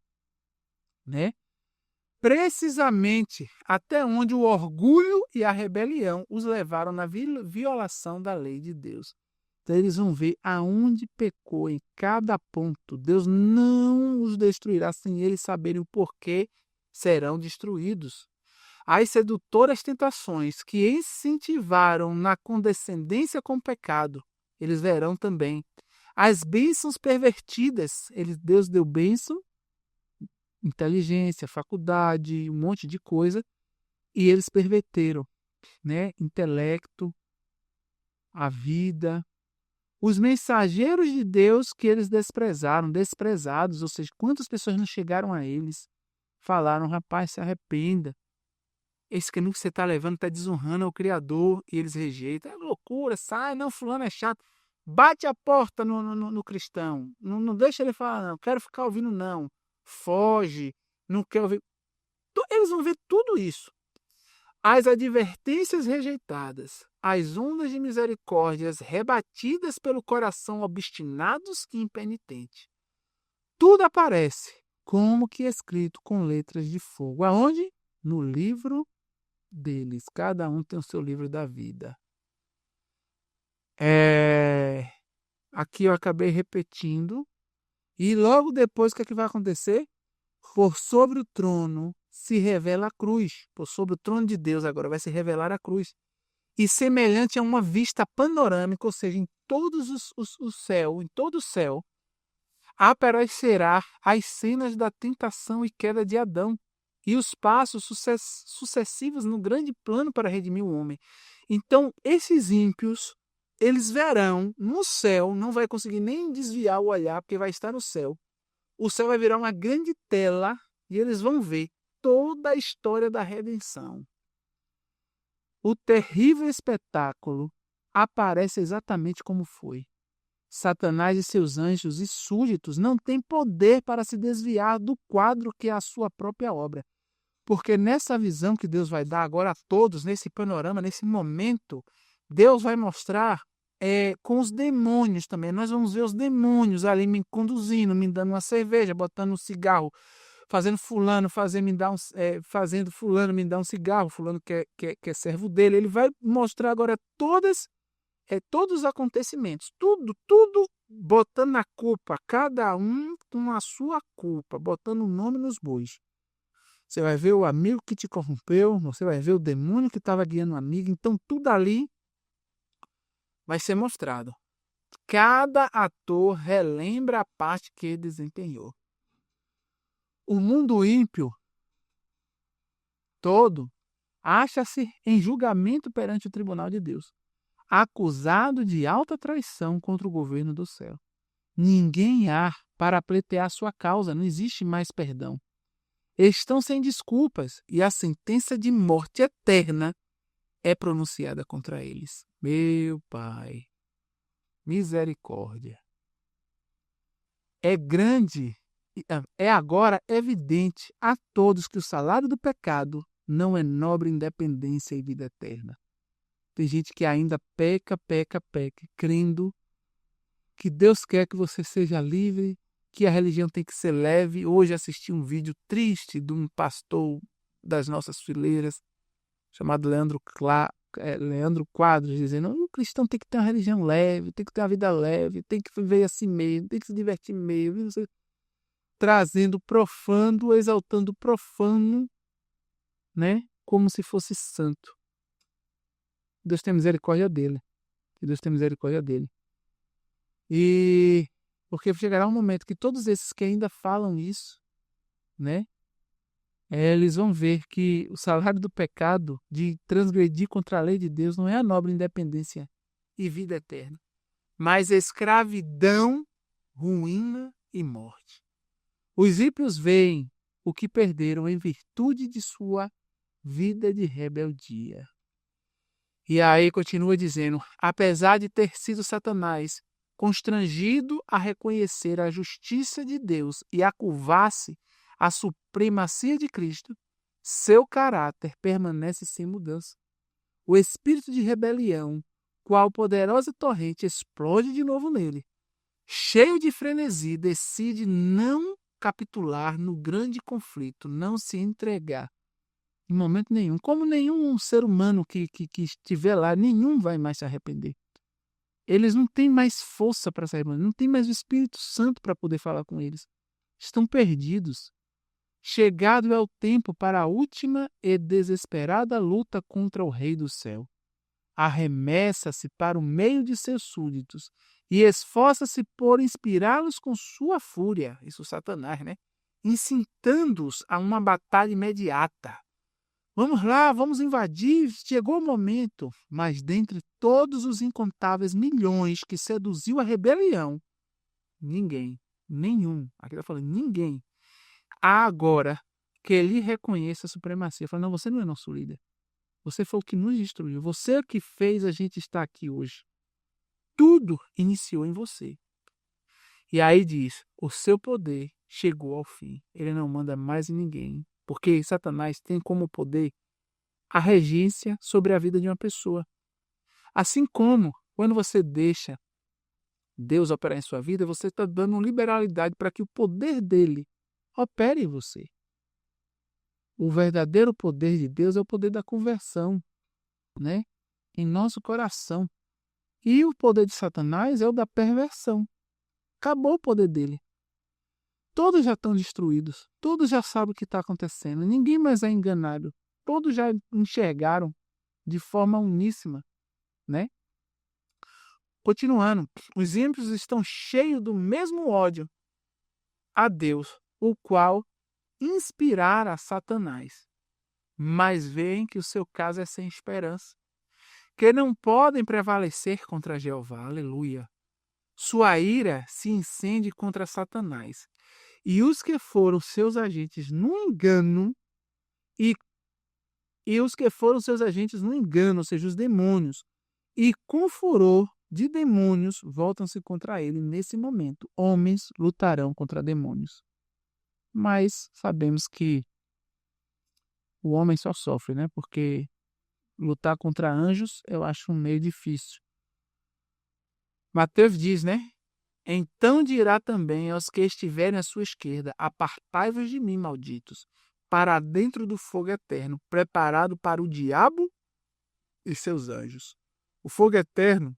né? Precisamente até onde o orgulho e a rebelião os levaram na violação da lei de Deus. Então eles vão ver aonde pecou em cada ponto. Deus não os destruirá sem eles saberem o porquê serão destruídos. As sedutoras tentações que incentivaram na condescendência com o pecado, eles verão também. As bênçãos pervertidas, Deus deu bênção, inteligência, faculdade, um monte de coisa, e eles perverteram, né? Intelecto, a vida. Os mensageiros de Deus que eles desprezados, ou seja, quantas pessoas não chegaram a eles, falaram, rapaz, se arrependa. Esse caminho que você está levando está desonrando ao Criador, e eles rejeitam. É loucura, sai, não, fulano é chato. Bate a porta no cristão. Não deixa ele falar, não, quero ficar ouvindo, não. Foge, não quer ouvir. Eles vão ver tudo isso. As advertências rejeitadas, as ondas de misericórdias rebatidas pelo coração obstinados e impenitente. Tudo aparece como que escrito com letras de fogo. Aonde? No livro deles. Cada um tem o seu livro da vida. Aqui eu acabei repetindo. E logo depois, o que é que vai acontecer? Por sobre o trono se revela a cruz. Por sobre o trono de Deus agora vai se revelar a cruz. E semelhante a uma vista panorâmica, ou seja, em todos o céu, em todo o céu, aparecerá as cenas da tentação e queda de Adão e os passos sucessivos no grande plano para redimir o homem. Então, esses ímpios, eles verão no céu, não vai conseguir nem desviar o olhar, porque vai estar no céu. O céu vai virar uma grande tela e eles vão ver toda a história da redenção. O terrível espetáculo aparece exatamente como foi. Satanás e seus anjos e súditos não têm poder para se desviar do quadro que é a sua própria obra. Porque nessa visão que Deus vai dar agora a todos, nesse panorama, nesse momento, Deus vai mostrar com os demônios também. Nós vamos ver os demônios ali me conduzindo, me dando uma cerveja, botando um cigarro, fazendo fulano me dar um cigarro, fulano que é servo dele. Ele vai mostrar agora todos os acontecimentos, tudo botando a culpa, cada um com a sua culpa, botando o nome nos bois. Você vai ver o amigo que te corrompeu, você vai ver o demônio que estava guiando o amigo, então tudo ali vai ser mostrado. Cada ator relembra a parte que desempenhou. O mundo ímpio todo acha-se em julgamento perante o tribunal de Deus, acusado de alta traição contra o governo do céu. Ninguém há para pleitear sua causa, não existe mais perdão. Estão sem desculpas e a sentença de morte eterna é pronunciada contra eles. Meu Pai, misericórdia. É grande, é agora evidente a todos que o salário do pecado não é nobre independência e vida eterna. Tem gente que ainda peca, crendo que Deus quer que você seja livre, que a religião tem que ser leve. Hoje assisti um vídeo triste de um pastor das nossas fileiras, chamado Leandro Quadros, dizendo que o cristão tem que ter uma religião leve, tem que ter uma vida leve, tem que viver assim mesmo, tem que se divertir mesmo. Trazendo profano, exaltando o profano, né? Como se fosse santo. Deus tem misericórdia dele. Deus tem misericórdia dele. E porque chegará um momento que todos esses que ainda falam isso, né? Eles vão ver que o salário do pecado, de transgredir contra a lei de Deus, não é a nobre independência e vida eterna, mas escravidão, ruína e morte. Os ímpios veem o que perderam em virtude de sua vida de rebeldia. E aí continua dizendo, apesar de ter sido Satanás constrangido a reconhecer a justiça de Deus e a curvar-se à supremacia de Cristo, seu caráter permanece sem mudança. O espírito de rebelião, qual poderosa torrente, explode de novo nele. Cheio de frenesi, decide não capitular no grande conflito, não se entregar em momento nenhum. Como nenhum ser humano que estiver lá, nenhum vai mais se arrepender. Eles não têm mais força para se arrepender, não tem mais o Espírito Santo para poder falar com eles. Estão perdidos. Chegado é o tempo para a última e desesperada luta contra o Rei do Céu. Arremessa-se para o meio de seus súditos e esforça-se por inspirá-los com sua fúria, isso Satanás, né? Incitando-os a uma batalha imediata. Vamos lá, vamos invadir, chegou o momento. Mas dentre todos os incontáveis milhões que seduziu a rebelião, nenhum, aqui está falando, ninguém, há agora que lhe reconheça a supremacia. Fala, não, você não é nosso líder. Você foi o que nos destruiu. Você é o que fez a gente estar aqui hoje. Tudo iniciou em você. E aí diz, o seu poder chegou ao fim. Ele não manda mais em ninguém. Porque Satanás tem como poder a regência sobre a vida de uma pessoa. Assim como, quando você deixa Deus operar em sua vida, você está dando liberalidade para que o poder dele opere em você. O verdadeiro poder de Deus é o poder da conversão, né? Em nosso coração. E o poder de Satanás é o da perversão. Acabou o poder dele. Todos já estão destruídos. Todos já sabem o que está acontecendo. Ninguém mais é enganado. Todos já enxergaram de forma uníssima, né? Continuando, os ímpios estão cheios do mesmo ódio a Deus, o qual inspirara Satanás. Mas veem que o seu caso é sem esperança, que não podem prevalecer contra Jeová. Aleluia. Sua ira se incende contra Satanás. E os que foram seus agentes no engano, ou seja, os demônios, e com furor de demônios, voltam-se contra ele. Nesse momento, homens lutarão contra demônios. Mas sabemos que o homem só sofre, né? Porque lutar contra anjos eu acho meio difícil. Mateus diz, né? Então dirá também aos que estiverem à sua esquerda: apartai-vos de mim, malditos, para dentro do fogo eterno, preparado para o diabo e seus anjos. O fogo eterno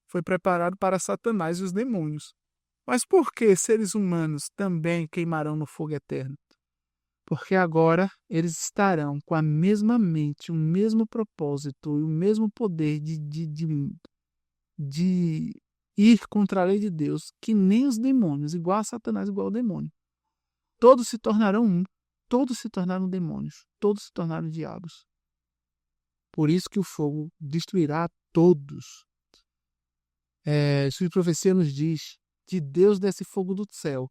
foi preparado para Satanás e os demônios. Mas por que seres humanos também queimarão no fogo eterno? Porque agora eles estarão com a mesma mente, o mesmo propósito e o mesmo poder de ir contra a lei de Deus, que nem os demônios, igual a Satanás, igual ao demônio. Todos se tornarão um, todos se tornaram demônios, todos se tornaram diabos. Por isso que o fogo destruirá a todos. A profecia nos diz: de Deus desce fogo do céu,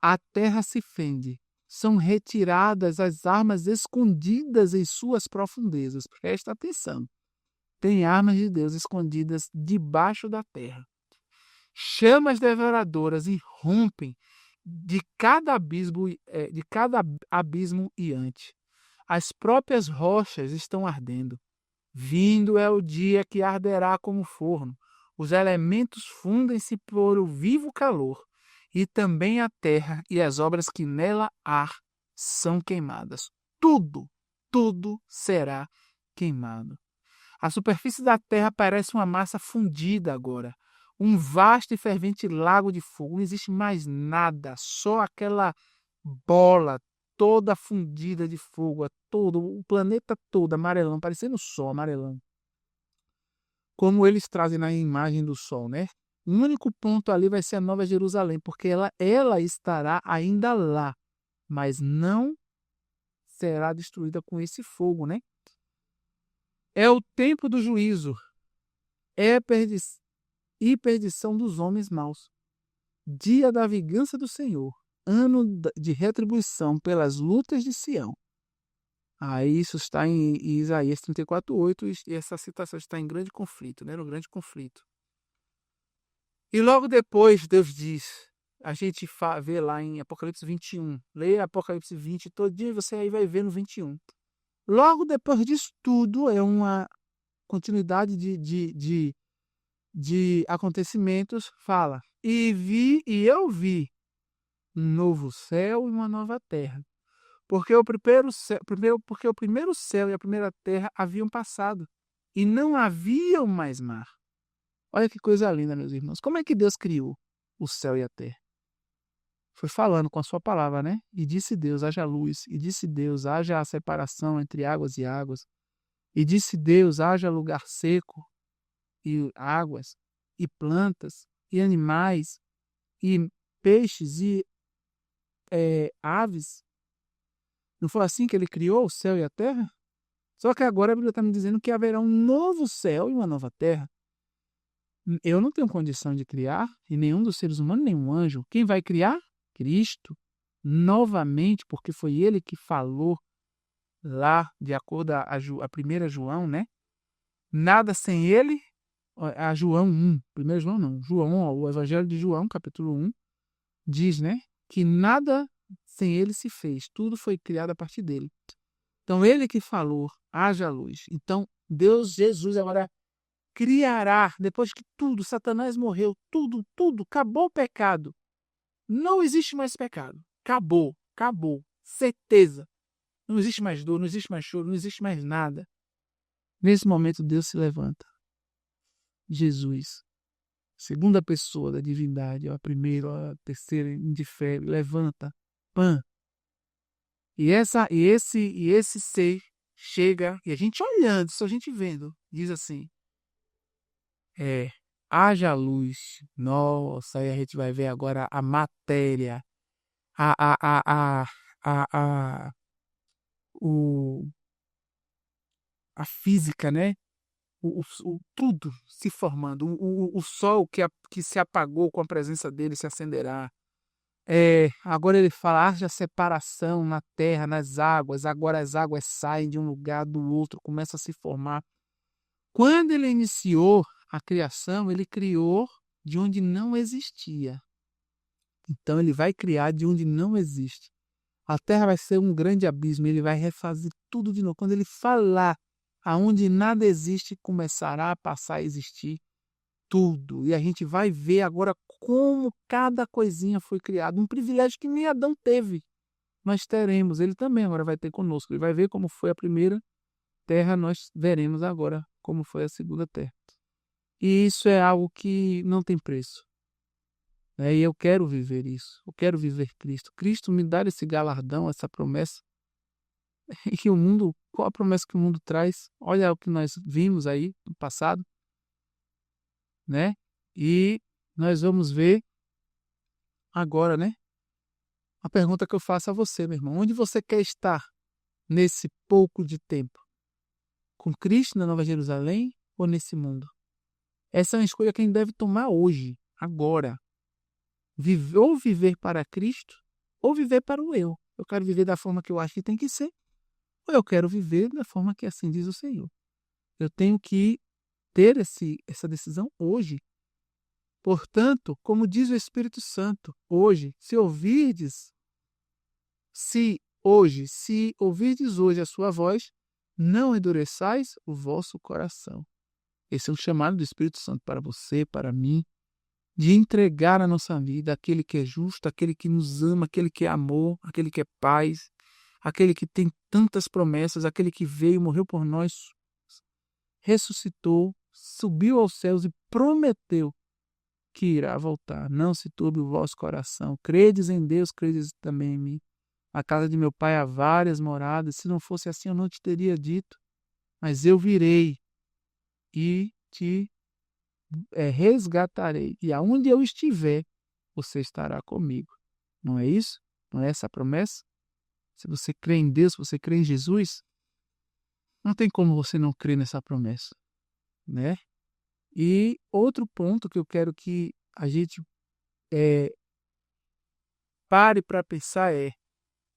a terra se fende, são retiradas as armas escondidas em suas profundezas. Presta atenção. Tem armas de Deus escondidas debaixo da terra. Chamas devoradoras irrompem de cada abismo iante. As próprias rochas estão ardendo. Vindo é o dia que arderá como forno. Os elementos fundem-se por o vivo calor, e também a terra e as obras que nela há são queimadas. Tudo será queimado. A superfície da terra parece uma massa fundida agora, um vasto e fervente lago de fogo. Não existe mais nada, só aquela bola toda fundida de fogo, todo o planeta todo amarelão, parecendo o sol amarelão. Como eles trazem na imagem do sol, né? O único ponto ali vai ser a Nova Jerusalém, porque ela estará ainda lá, mas não será destruída com esse fogo, né? É o tempo do juízo, e perdição dos homens maus. Dia da vingança do Senhor, ano de retribuição pelas lutas de Sião. Aí isso está em Isaías 34:8, e essa citação está em grande conflito, né? No grande conflito. E logo depois Deus diz, a gente vê lá em Apocalipse 21, leia Apocalipse 20 todo dia, você aí vai ver no 21. Logo depois disso tudo, é uma continuidade de acontecimentos, fala: e eu vi um novo céu e uma nova terra, porque o primeiro céu e a primeira terra haviam passado, e não haviam mais mar. Olha que coisa linda, meus irmãos. Como é que Deus criou o céu e a terra? Foi falando com a sua palavra, né? E disse Deus: haja luz. E disse Deus: haja a separação entre águas e águas. E disse Deus: haja lugar seco e águas, e plantas, e animais, e peixes, e aves. Não foi assim que ele criou o céu e a terra? Só que agora a Bíblia está me dizendo que haverá um novo céu e uma nova terra. Eu não tenho condição de criar, e nenhum dos seres humanos, nenhum anjo. Quem vai criar? Cristo. Novamente, porque foi ele que falou lá, de acordo a 1 João, né? Nada sem ele, a João 1, 1 João não, João, o Evangelho de João, capítulo 1, diz, né? Que nada sem ele se fez, tudo foi criado a partir dele. Então, ele que falou: haja luz. Então, Deus, Jesus, agora criará, depois que tudo, Satanás morreu, tudo, acabou o pecado. Não existe mais pecado. Acabou, certeza. Não existe mais dor, não existe mais choro, não existe mais nada. Nesse momento, Deus se levanta. Jesus, segunda pessoa da divindade, a primeira, a terceira, indifere, levanta, pã. E esse ser chega, e a gente olhando, só a gente vendo, diz assim: haja luz. Nossa, aí a gente vai ver agora a matéria, a física, né? Tudo se formando. O sol que se apagou com a presença dele se acenderá. Agora ele fala: haja separação na terra, nas águas. Agora as águas saem de um lugar do outro, começam a se formar. Quando ele iniciou a criação, ele criou de onde não existia. Então ele vai criar de onde não existe. A terra vai ser um grande abismo, ele vai refazer tudo de novo. Quando ele falar, aonde nada existe, começará a passar a existir tudo. E a gente vai ver agora como cada coisinha foi criada. Um privilégio que nem Adão teve. Nós teremos, ele também agora vai ter conosco. Ele vai ver como foi a primeira terra, nós veremos agora como foi a segunda terra. E isso é algo que não tem preço. E eu quero viver isso. Eu quero viver Cristo. Cristo me dá esse galardão, essa promessa. E que o mundo, qual a promessa que o mundo traz? Olha o que nós vimos aí no passado, né? E nós vamos ver agora, né? A pergunta que eu faço a você, meu irmão. Onde você quer estar nesse pouco de tempo? Com Cristo na Nova Jerusalém ou nesse mundo? Essa é uma escolha que a gente deve tomar hoje, agora. Ou viver para Cristo, ou viver para o eu. Eu quero viver da forma que eu acho que tem que ser, ou eu quero viver da forma que assim diz o Senhor. Eu tenho que ter essa decisão hoje. Portanto, como diz o Espírito Santo, hoje, se ouvirdes hoje a sua voz, não endureçais o vosso coração. Esse é um chamado do Espírito Santo para você, para mim, de entregar a nossa vida àquele que é justo, àquele que nos ama, àquele que é amor, àquele que é paz, aquele que tem tantas promessas, aquele que veio, morreu por nós, ressuscitou, subiu aos céus e prometeu que irá voltar. Não se turbe o vosso coração. Credes em Deus, credes também em mim. A casa de meu pai há várias moradas. Se não fosse assim, eu não te teria dito. Mas eu virei e te resgatarei. E aonde eu estiver, você estará comigo. Não é isso? Não é essa a promessa? Se você crê em Deus, se você crê em Jesus, não tem como você não crer nessa promessa, né? E outro ponto que eu quero que a gente pare para pensar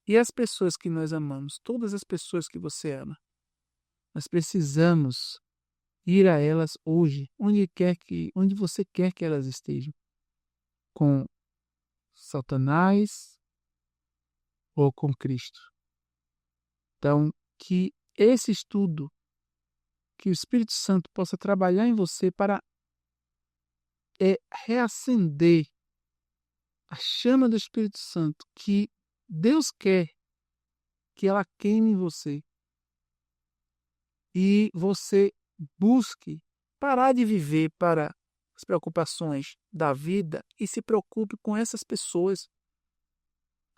e as pessoas que nós amamos, todas as pessoas que você ama, nós precisamos ir a elas hoje, onde você quer que elas estejam, com Satanás ou com Cristo. Então, que esse estudo, que o Espírito Santo possa trabalhar em você para reacender a chama do Espírito Santo, que Deus quer que ela queime em você. E você busque parar de viver para as preocupações da vida e se preocupe com essas pessoas.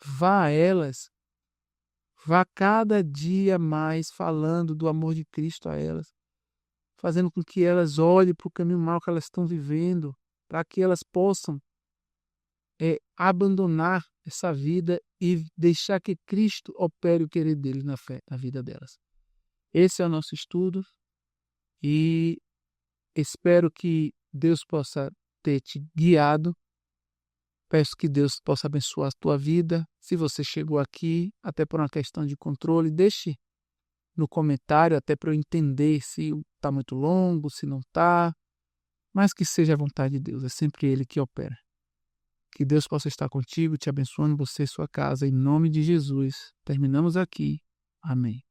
Vá a elas. Vá cada dia mais falando do amor de Cristo a elas, fazendo com que elas olhem para o caminho mau que elas estão vivendo, para que elas possam abandonar essa vida e deixar que Cristo opere o querer dele na vida delas. Esse é o nosso estudo e espero que Deus possa ter te guiado. Peço que Deus possa abençoar a tua vida. Se você chegou aqui, até por uma questão de controle, deixe no comentário, até para eu entender se está muito longo, se não está. Mas que seja a vontade de Deus, é sempre Ele que opera. Que Deus possa estar contigo, te abençoando, você e sua casa, em nome de Jesus. Terminamos aqui. Amém.